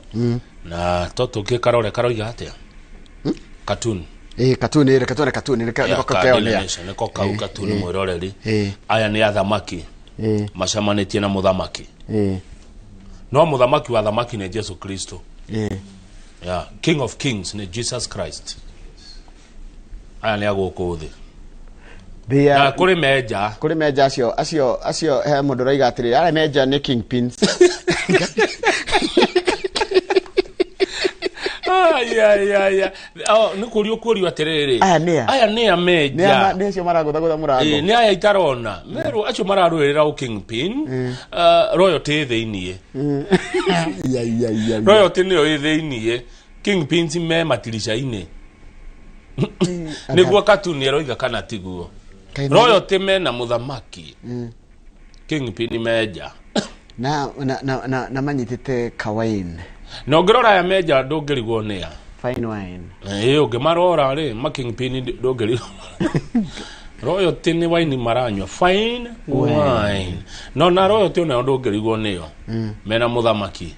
na toto kikarore karoiga atia katuni katuni niko kakeonia niko kau katuni mwiroreri aya ni athamaki macamanitie na muthamaki no muthamaki wa thamaki ni Jesu Kristo King of Kings ni Jesus Christ aya ni aguku thi na kuri meja acio he mundu raiga atiri ara meja ni kingpins ya ni kurio atiriri aya ni ameja ni acio maragutha murango ni aya itarona meru acio mararwirira u kingpin royalty thiinie royalty ni o thiinie kingpins me matirisha-ini niguo katuni eroiga kana tiguo royalty me na muthamaki kingpin meja na manyitite kawain no ngirora ya meja ndungirigwo nia fine wine ungimarora ri makingpin ndungirigwo royalty ni wine maranywa fine wine no na royalty no ndungirigwo nio mena muthamaki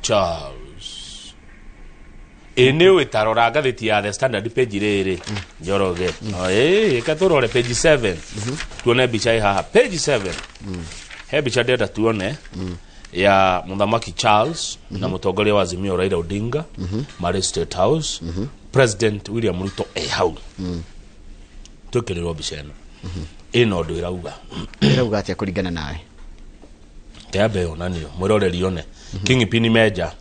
Charles ene witarora ngathiti ya The Standard page riri njoroge katurore page 7 tuone bicha haha page 7 he bicha ndenda tuone ya muthamaki Charles na mutongoria wa Azimio Raila Odinga Mari State House President William Ruto hau tukiriro bicha ino ndu irauga atia kuringana nawe kiambe onanio mwiroreri one kingpin meja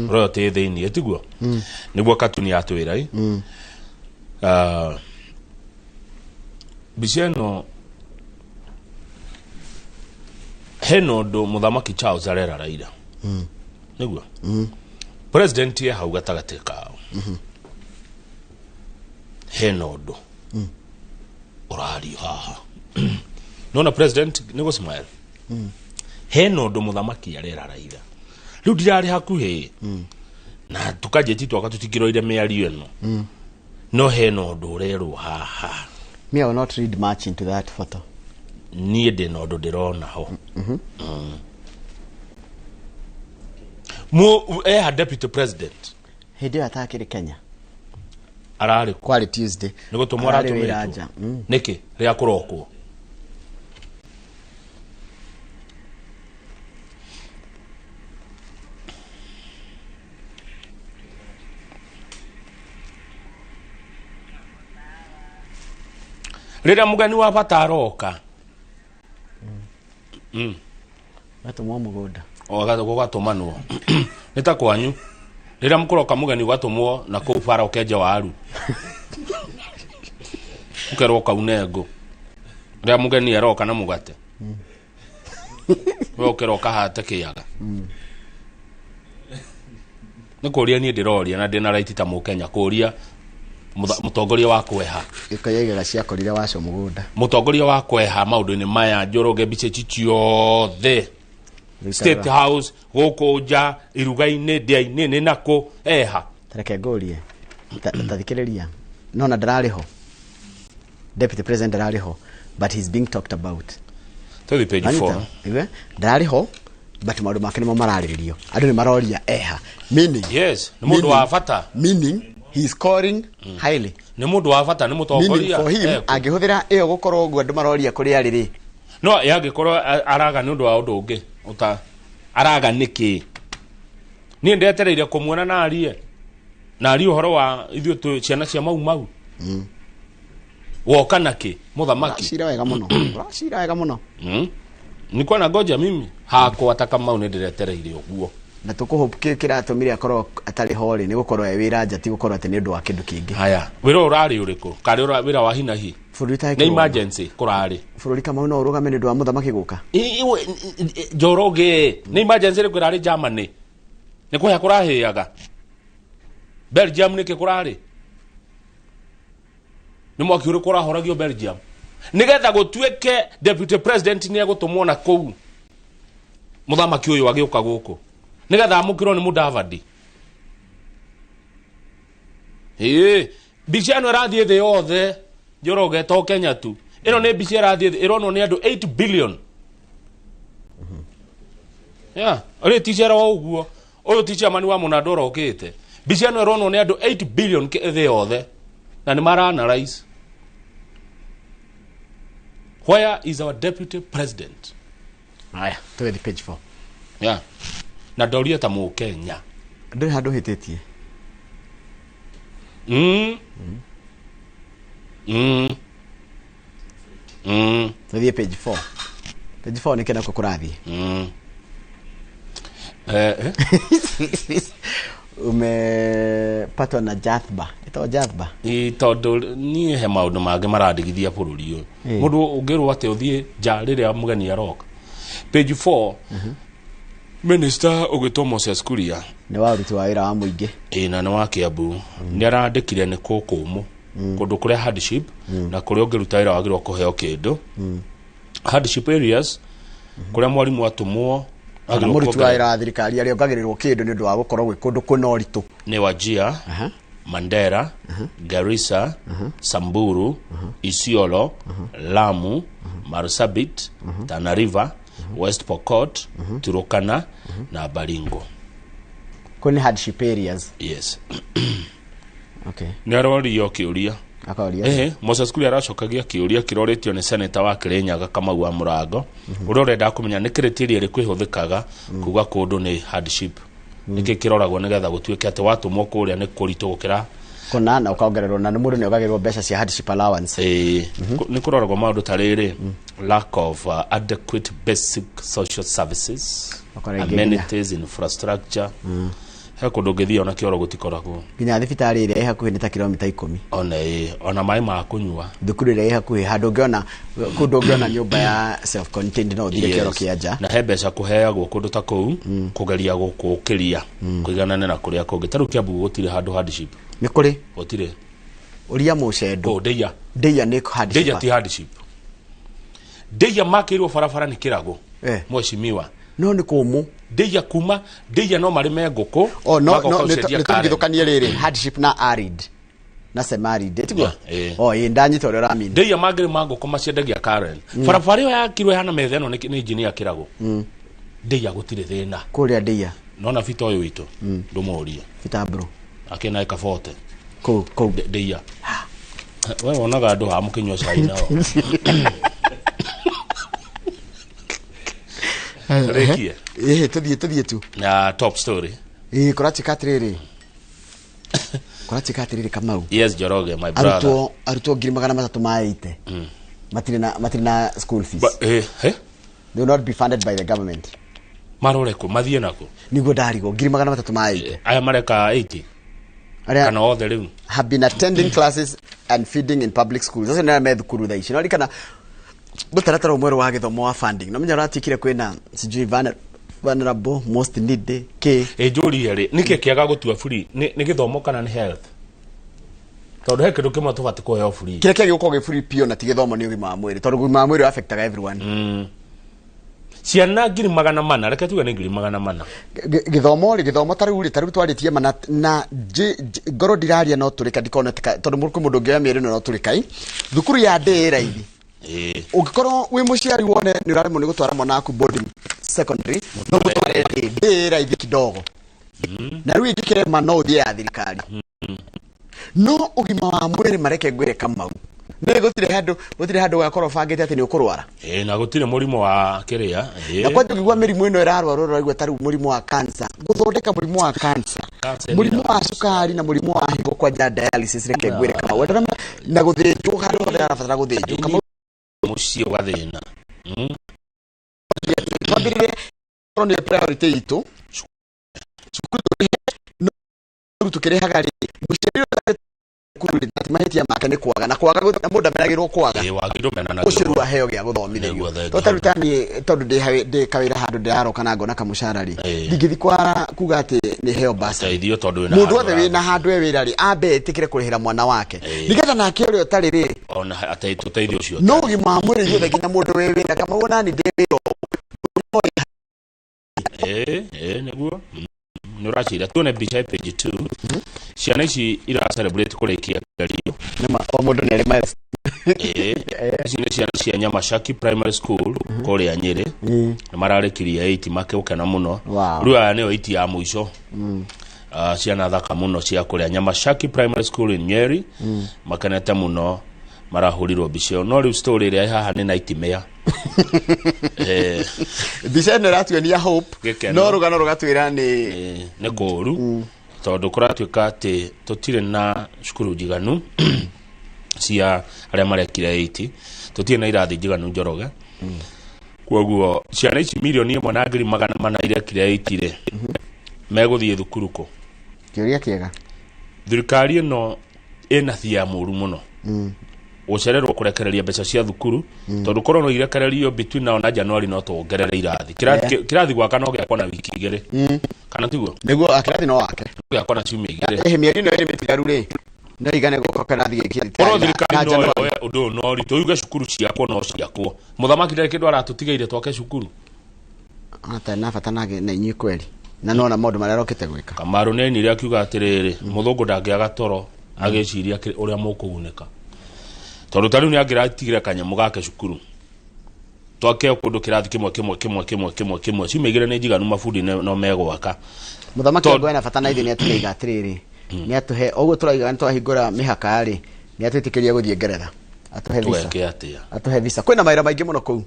royalty thiini etiguo niguo katuni atwira bicheno heno ndo muthamaki Charles arera Raila niguo president ye hau gatagate kao heno ndo orari haha nona president niguo smile heno ndo muthamaki arera Raila riu ndirari hakuhi na tukajeti twaka tutikiroire miario eno no heno ndo urerwo haha me I will not read much into that photo nie de no ndo ndirona ho mu deputy president hindi atakire Kenya arari kwali Tuesday niko tumwara tumira niki ria kurokwo rira mugani wa bataroka gatumwa mugunda gatumanwo nita kwanyu rira mukuroka mugani gatumwo na ku fara ukenja waru ukeroka unengo rira mugani aroka na mugate we ukeroka hata kiyaga nikuria ni ndiroria na ndina right ta mukenya kuria mutongoria wa kweha ikayegera cia korire waco mugunda mutongoria wa kweha maundu-ini maya njoroge bice ciothe State House gukuja iruga-ini ndia-ini ni nako tareke ngorie tathikiriria nona ndarariho deputy president ndarariho but he's being talked about to the page 4 ndarariho but maundu make nimo marariririo andu ni maroria meaning yes ni mundu wa bata meaning he is scoring highly ni mundu wa bata ni mutongoria for him angihuthira iyo gukorwo uguo andu maroria kuri ariri no yangikorwo araga ni undu wa undu ungi uta araga niki ni ndetereire kumuona na arie uhoro wa ithuo tu ciana cia mau woka naki muthamaki shira wega muno niko na ngoja mimi hako ataka mau ni ndetereire uguo na tukuhope kiratumire akorwo atari hori ni gukorwo wira njati gukorwo ati ni ndu wa kindu kingi haya wira urari uriku kari wira wa hinahi ni emergency kurari bururi kama no urugame ni ndu wa muthamaki guka joroge ni emergency ri kurari Germany ni kuya kurahiaga Belgium ni kurari ni mwaki uri kurahoragio Belgium nigetha gutuike deputy president ni agutumwo na kou muthamaki uyu agiuka guku nigetha amukirwo ni Mudavadi bicha no rathie the yothe joroge to Kenya tu ino ne bicha rathie irono ni andu 8 billion ya ore teacher wa uguo oyo teacher mani wa munadora okete bicia no rono ne andu 8 billion ke the othe na ni mara analyze where is our deputy president aya to the page 4 ya na doria ta mu Kenya ndo handu hitetie to the page 4 page 4 ni kena ko kurathi umepatwa na jathba tondu ni he maundu mange maradigithia bururi uyu mundu ungirwo ate uthie nja riria mugeni aroka page 4 minister ugitwo Moses Kuria ni waruti wa wira wa muingi na ni wa Kiambu ni arandikire ni kukumu kundu kuria hardship na kuria ungiruta wira wagirwo kuheo kindu hardship areas kuria mwarimu atumwo na muruti wa wira thirikari ari ongagirirwo kindu ni ndu wa gukorwo gwi kundu kuna uritu ni Wajir Mandera Garissa Samburu Isiolo Lamu Marsabit Tana River West Pokot Turkana na Baringo kuni hardship areas yes okay narori yo kiuria akaoria Moses Kuria aracokagia kiuria kiroretio ni senator wa Kirinyaga Kamau wa Murango urorenda kumenya ni criteria ri kwihuthikaga kuga kundu ni hardship niki kiroragwo nigetha gutuike ati watumwo kuria ni kuritu gukira kuna na ukaongererwo na mundu ni ogagirwo mbeca cia hardship allowance ni kuroragwo maundu tariri lack of adequate basic social services amenities infrastructure he kundu ngithia ona kioro gutikoragwo nginya thibitari ire hakuhi ni ta kilomita 10 ona mai ma kunywa thukuru ire hakuhi handu ngiona kundu ngiona nyumba ya self contained no thire kioro kianja na he mbeca kuheagwo kundu ta kuu kugeria gukukiria kuiganana na kuria kungi taru Kiambu gutire handu hardship ni kuri gutire uria mucedo deia ni hardship deia ti hardship deia makirwo barabara ni kirago mweshimiwa no ni kumu deia kuma deia no marime nguku no nitugithukanie riri hardship na arid na semi-arid etigwa ndanyita uri ramini deia magire manguku maciendagia Karen barabara yo yakirwe hana metha no ni engineer kirago deia gutire thina kuria deia no na fito yo itu ndumuria fita bro akena ikafote ko deia wewe onaga andu ha mukinywa cai nao rekie tuthie tu na top story kurati katiriri Kamau yes Joroge my brother aruto 300 maite matrina school fees they will not be funded by the government maroreko mathie nako nigo ndarigo 300 maite aya mareka 80 kana othe riu have been attending classes and feeding in public schools sasa na methukuru thaici no rikana gutaratara umwero wa githomo wa funding no menya ratikire kwina sijui vulnerable most needed ke njuri ri nike kiaga gutua free ni githomo kana ni health tondu he kindu kimwe tubati kuheo free kire kiagi gukorwo free pio na ti githomo ni ugima wa mwiri tondu ugima wa mwiri affectaga everyone ciana 400 reke tuge ni 400 githomo tariu twaritie mana na ngoro ndiraria no turika ndikona tondu mundu ngia mieri no turikai thukuru ya ndiraidi ugikorwo wi muciari wone ni urarimo ni gutwara mwana aku boarding secondary no gutwara ndiraidi kidogo na riu ingikire mano thie ya thirikari no ugima wa mwiri mareke ngwire Kamau ne gutire handu gakorwo bangite ati ni ukurwara na gutire murimo wa kiria na kwa tugigwa mirimu ino irarwara raigwa tari murimu wa cancer guthondeka murimu wa cancer murimu wa sukari na murimu wa higo kwa dialysis reke ngwire Kamau na guthinjwo handu hothe arabatara guthinjwo Kamau mucio gathina twambirire ni priority itu tukirehaga ri muciari kururi mahitia make ni kwaga na kwaga mundu amenagirwo kwaga uciru aheo gia guthomithio totarutani tondu ndi kawira handu ndiraroka na ngona kamucarari ngithi kwara kuga ati ni heo basa idio tondu mundu othe wina handu wira ri ambe etikire kurihira mwana wake nigetha nake uri otari ri ona ataitu teithio cio no gima mwiri yothe ginya mundu wira kama wona ni ndiro niguo nurachira tuone bicha page 2 ciana ici ira celebrate kurikia gario nema o mundu ni ari ici nĩ ciana cia Nyamashaki Primary School kũrĩa Nyĩrĩ nĩ mararekirie 8 makĩgũkena mũno rĩu aya nĩo 8 ya mũico ciana thaka mũno cia kũrĩa Nyamashaki Primary School in Nyeri makenete mũno marahũrirwo mbica no rĩu story ĩrĩa haha nĩ nightmare mbica ĩno ĩratuonia hope no rũgano rũgatwĩra nĩ kũũru tondũ kũratuĩka atĩ tũtirĩ na cukuru njiganu cia arĩa marekire 8 tũtirĩ na irathi njiganu Njoroge kwoguo ciana ici milioni 1.4 irekire 8 rĩ megũthiĩ thukuru kũ kĩũria kĩega thirikari ĩno ĩna thia mũru mũno gũcererwo kũrekereria mbeca cia thukuru tondũ korona irekererio between now na January no tuongerere irathi kirathi gwaka no gĩakwa na wiki 2 kana tiguo nĩguo kirathi no wake gĩakwa na ciumia 2 mĩeri ĩno ĩrĩ mĩtigaru rĩ no igane gũka kirathi gĩkĩ korwo thirikari no yoe ũndũ no ri tuuge cukuru ciakwo no ciakwo mũthamaki ndarĩ kĩndũ aratũtigaire twake cukuru ata na bata na inyuĩ kweri na no na maũndũ marĩa rokete gwĩka Kamaru neni rĩa kiuga atĩrĩrĩ mũthũngũ ndangĩaga toro agĩciria ũrĩa mũkũgunĩka tondũ tarĩu nĩ angĩratigire kanyamũ gake cukuru twake kũndũ kĩrathi kĩmwe ciumĩgire nĩ njiganu mabundi no megwaka mũthamaki ngwe na bata na ithuĩ nĩ atũiga atĩrĩrĩ nĩ atũhe ũguo tũraiga nĩ twahingũra mĩhaka rĩ nĩ atwĩtĩkĩria gũthiĩ Ngeretha atũhe visa kwĩna mawĩra maingĩ mũno kũu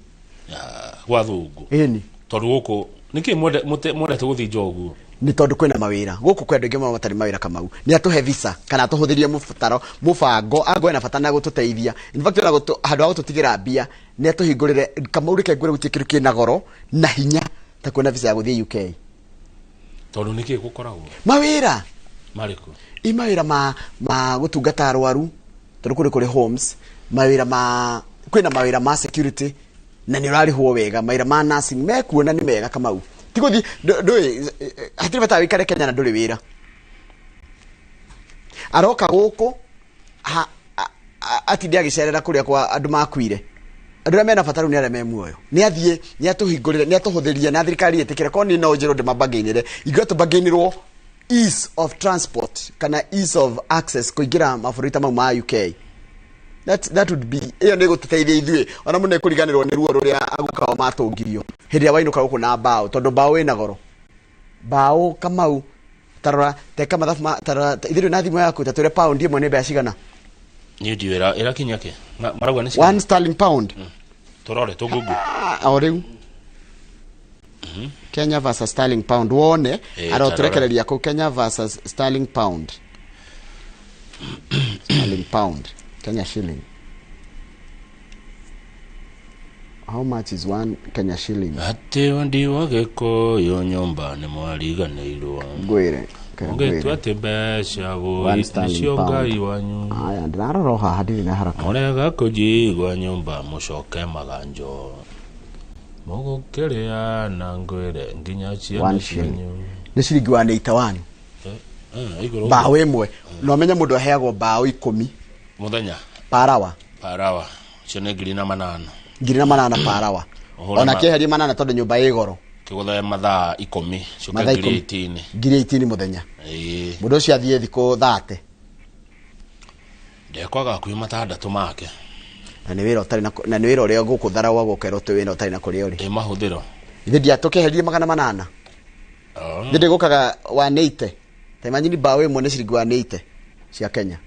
gwa thũngũ ĩni tondũ gũkũ nĩkĩ mwendete gũthiĩ njoguo ni tondu kwina mawira guku kwenda ingi mwa matari mawira Kamau ni atuhe visa kana tuhuthirie mubango agwe na bata na gututeithia in fact na handu agututigira mbia ni atuhingurire Kamau reke ngure gutikiru kina goro na hinya ta kwina visa ya guthii UK tondu niki gukoragwo mawira mariko mawira ma gutungata arwaru tondu kuri homes mawira kwina mawira ma security na ni urarihwo wega mawira ma nursing mekuona ni mega Kamau tiguthi ndui hatire bata wikare Kenya na nduri wira aroka guku ati ndiagicerera kuria kwa andu makuire andu mena bataru ni areme muoyo ni athie ni atuhingurire ni atuhuthirie na thirikari etikire ko ni no njiro de mabaginire igatu baginirwo ease of transport kana ease of access kuingira maburita mau ma UK that would be iyo nego tuteithia ithuĩ ona mũne kũriganĩrwo nĩ ruo rũrĩa agũkao matungirio hĩndĩ ya wainuka gũkũ na mbao tondũ mbao ĩna goro mbao Kamau tarora teka mathabu tarora ithuĩ na thimũ yaku ta twĩre pound ĩmwe nĩ mbeca cigana ni ndiwera ĩrakinya ke maragwa nĩ 1 sterling pound torore tugugu o rĩu Kenya versus sterling pound wone aroturekereria kũ Kenya versus sterling pound sterling pound Kenya shilling. How much is 1 Kenya shilling? Ate wandi wageko yo nyomba ne mwariganirwa. Gwire. Ngetu ate besha bo icionga iwanyu. Aya ndararo haha ndiri na haraka. Orega kujigwa nyomba mucoke maganjo. Mugukerea na ngwire nginya ciana cianyu. Ni ciringi wa 81. Bao imwe. No menya mundu aheagwo bao 10. Muthenya parawa cione ngiri na manana parawa ona keheri manana tondu nyumba igoro kiguthe mathaa 10 cioka ngiri 18 muthenya mundu ucio athie thiko 30 ndekwaga kuima matandatu make na ni wira utari na ni wira uria gukutharawa gukero tu wina utari na kuria uri mahuthiro ithindia tukeherie magana manana ndinde gukaga 180 taimanyini bawe mwone ciringi 180 cia Kenya.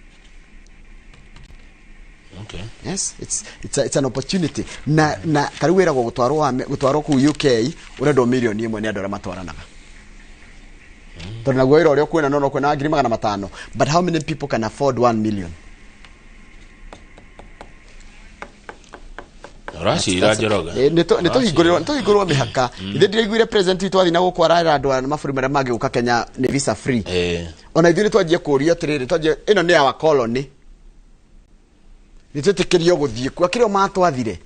Okay. Yes, it's an opportunity. Na kariu wera gutwarwo ku UK urendo milioni 1 ni andora matwaranaga. Tondu na gwira uria kwena no kwena 500,000 but how many people can afford 1 million? Rashi Njoroge. Nito higurwo mihaka. Ithe ndiriguire president witu athi na gukwarara andu na maburi maria mangi guka Kenya ni visa free. Ona ithuĩ nitwanjie kuria tiriri twanjie ino ni our colony. Nitwitikirio guthie kwa kirio matwathire.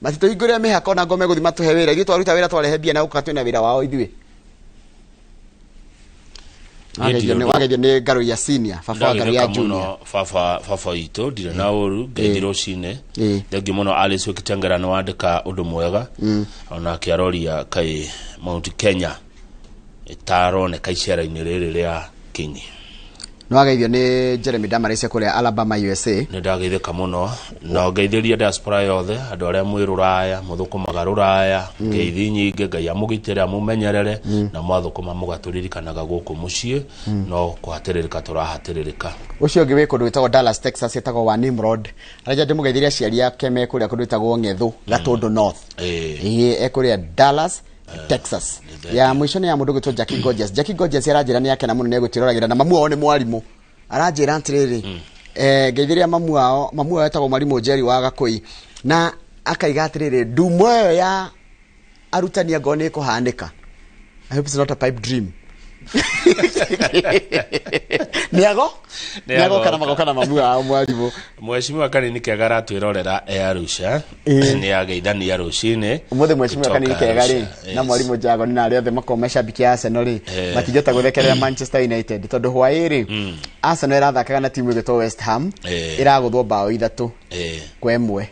Matito higure mihaka na ngome guthi matuhe wira ithuĩ twaruta wira twarehe bia na guka twina wira wao ithuĩ. Wagethio ni ngaru ya senior fafa ngaru ya junior fafa ito ndire na uru ngethiro cine ndengi muno Alice Wikitengera no wandika undu mwega ona kiaroria kai Mount Kenya itarone kaicera-ini riri ria Kinyi no ageithio ni Jeremy Damaris kuria Alabama USA ni ndageithika muno no ngeithiria diaspora yothe andu aria mwiruraya muthukumaga ruraya ngeithi nyingi ngai amugitire amumenyerere na mwathukuma mugaturirikanaga guku mucii no kuhatiririka turahatirika ucio ngi wikundu witagwo Dallas Texas etagwo wa Nimrod araja ndimugeithiria aciari yake me kuria kundu witagwo Ngethu Gatundu North ekuria Dallas Texas ya mwisho ni ya mundu gitwo Jackie Gorgeous aranjira ni yake na muno negutiroragira na mamu wao ni mwarimu aranjira ntiriri ngeithiria mamu wao etagwo mwarimu Jerry wa Gakui na akaiga atiriri ndumo ya arutani ngone kuhanika. I hope it's not a pipe dream. Niago kana magokana mamu wao mwarimu Mheshimiwa Kanini Kegara twirorera Arusha ni ageithania rucine umuthe Mheshimiwa Kanini Kegari na mwarimu Jago ni nari othe makoma shabiki ya Arsenal ri matigeta guthekerera Manchester United tondu hwairi Arsenal irathakaga na timu igitwo West Ham iraguthwo bao 3 kwa 1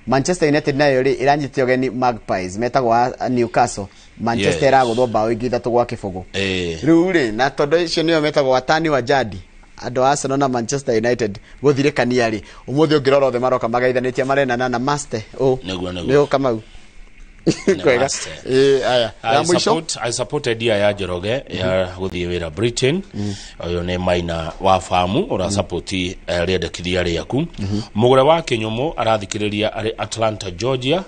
Manchester United nayo ri iranyitio geni Magpies metagwo Newcastle Manchester iraguthwo bao 3 gwa kibugu riu ri na tondu icio niyo metagwo watani wa jadi ando Arsenal na Manchester United guthirikania ri umuthi ungirora othe maroka magaithanitie marena na master niguo Kamau kwega aya I support idea ya Njoroge ya guthie wira Britain oyo ne maina wa famu ora support riendekithia riaku mugure wa Kinyumu arathikiriria ari Atlanta Georgia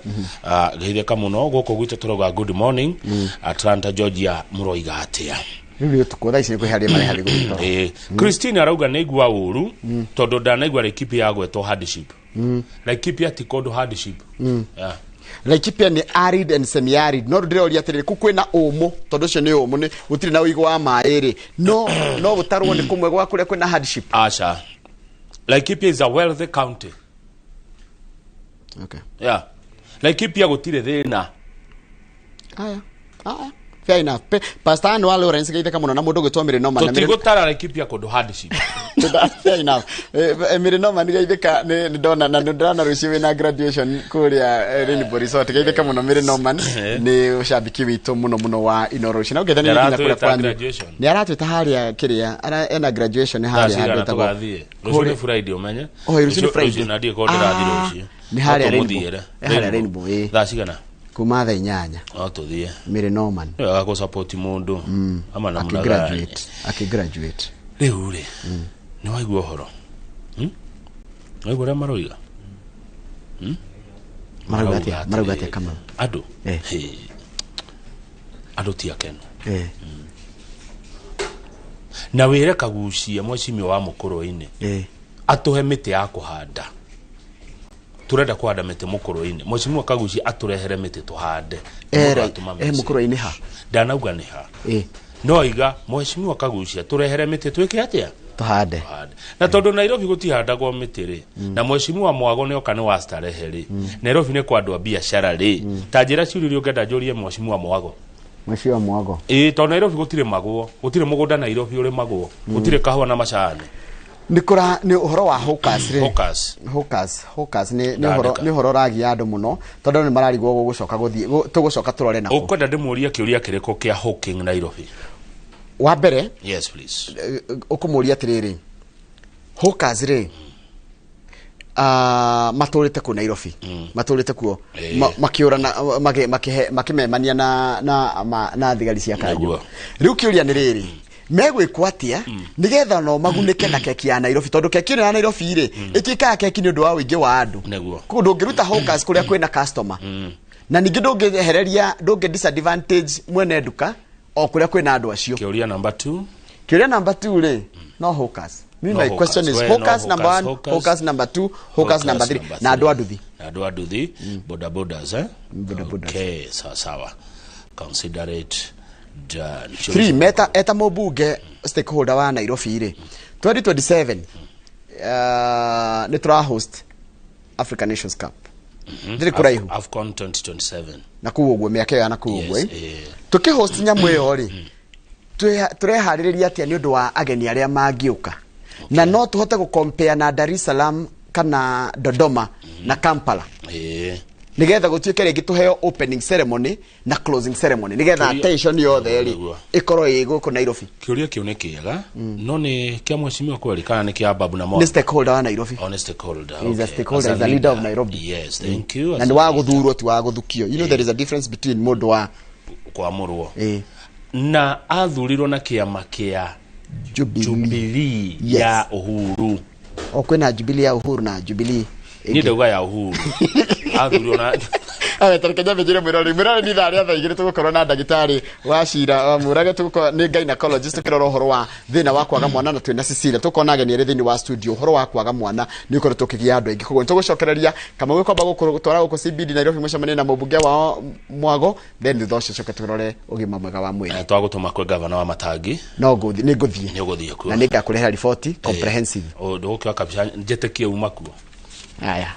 geitheka muno guko gwite turoga good morning Atlanta Georgia muroiga atia Ndio tukotha ici kwiharia mari hari guthika Christine arauga neigua uru tondu ndanaigua equipe ya gwetwo hardship equipe ya tikondo hardship Laikipia ni arid and semi arid no ndiroria atiriri kukwina umu tondu cio ni umu ni gutiri na uigo wa mairi no gutarwo ni kumwe gwa kuria kwina hardship asha Laikipia is a wealthy county Laikipia gutire thina aya fair enough Pastor Anne Lawrence geitheka muno na mundu gitwamire no mana tutigutara Laikipia kundu hardship fair enough emire no mani geitheka ni ndona na ndirana ruciwe na graduation kuria Rainbow Resort geitheka muno mire no man ni ushabiki witu muno wa Inoroshi na ugethania nginya kuria kwani ni aratwita haria kiria ena graduation haria handu tagwo ruciwe Friday umenye ruciwe Friday na ndie ko ndirathi ruciwe ni haria Rainbow thacigana kuma tha 8 tuthie mire Norman aga support mundu ama na muna graduate riu ri ni waigua horo waigua maroiga marugatia kama adu adu tia kenu na wire kagucia mwecimi wa mukuru-ini atuhe miti ya kuhanda turenda kuhanda miti mukuru-ini mwecimi kagucia aturehere miti tuhande mukuru-ini ha ndanauga ni ha no iga mwecimi kagucia turehere miti twike atia tuhande na tondu Nairobi gutihandagwo miti ri na mwecimi wa mwago ni oka ni wa starehe ri Nairobi ni kwa andu a biashara ri ta njira ciuri ungenda njurie mwecimi wa mwago mwecimi wa mwago tondu Nairobi gutire magwo gutire mugunda Nairobi uri magwo gutire kahwa na macani nikora ni uhoro wa hawkers ni uhoro ragi andu muno tondu ni mararigwo gucoka guthie tugucoka turore nako ukwenda ndimuria kiuria kiriko kia hawking Nairobi wa mbere yes please ukumuria atiriri hawkers ri maturite ku Nairobi maturite kuo makiurana makimemania na thigari cia kanjo riu kiuria ni riri megwikwo atia nigetha no magunike na keki ya Nairobi tondu keki ya Nairobi ri ikika keki ni undu wa wingi wa andu kundu ngiruta hawkers kuria kwina customer na ningi ndungihereria disadvantage mwene duka o kuria kwina andu acio kiuria number 2 ri no hawkers my question is hawkers number 1 hawkers number 2 hawkers number 3 na andu aduthi boda bodas okay sawa consider it done 3 eta mobunge stakeholder wa Nairobi ri 2027 ni tra host African Nations Cup ndiri kuraihu AFCON 2027 na kuugwe miaka ya na kuugwe tuki host nyamu yo ri turehariria atia ni undu wa ageni aria mangiuka na no tuhote gu compare na Dar es Salaam kana Dodoma na Kampala nigetha gutuike rĩngĩ tuheo opening ceremony na closing ceremony nigetha attention yothe ri ikorwo iguku Nairobi. Kiuria kiu ni kiega no ni kia mheshimiwa kweli kana ni kia Babu na Mo. Ni stakeholder wa Nairobi. Honest stakeholder. He's a stakeholder, he's a leader of Nairobi. Yes, thank you. Na ni wa guthurwo ti wa guthukio. You know there is a difference between mundu wa kwamurwo na athurirwo na kiama kia Jubilee ya Uhuru. Kwina Jubilee ya Uhuru na Jubilee ni ndauga ya Uhuru. Athurirwo na tarikenya mejire mwirori ni thari athaigire tugukorwo na ndagitari wa cira murage tugukorwo ni gynecologist tukirora uhoro wa thina wa kwaga mwana na twina Cecilia tukona ageni ere thini wa studio uhoro wa kwaga mwana ni ukorwo tukigia andu aingi koguo tugucokereria kama gwe kwamba gutwara guko CBD Nairobi mucemania na mubunge wa Mwago then thoshe coke turore ugima mwega wa mwiri twagutuma kwe governor wa Matangi no guthi ni guthie ku na nika kureha report comprehensive ndugukia kabisa njetekie umakuo aya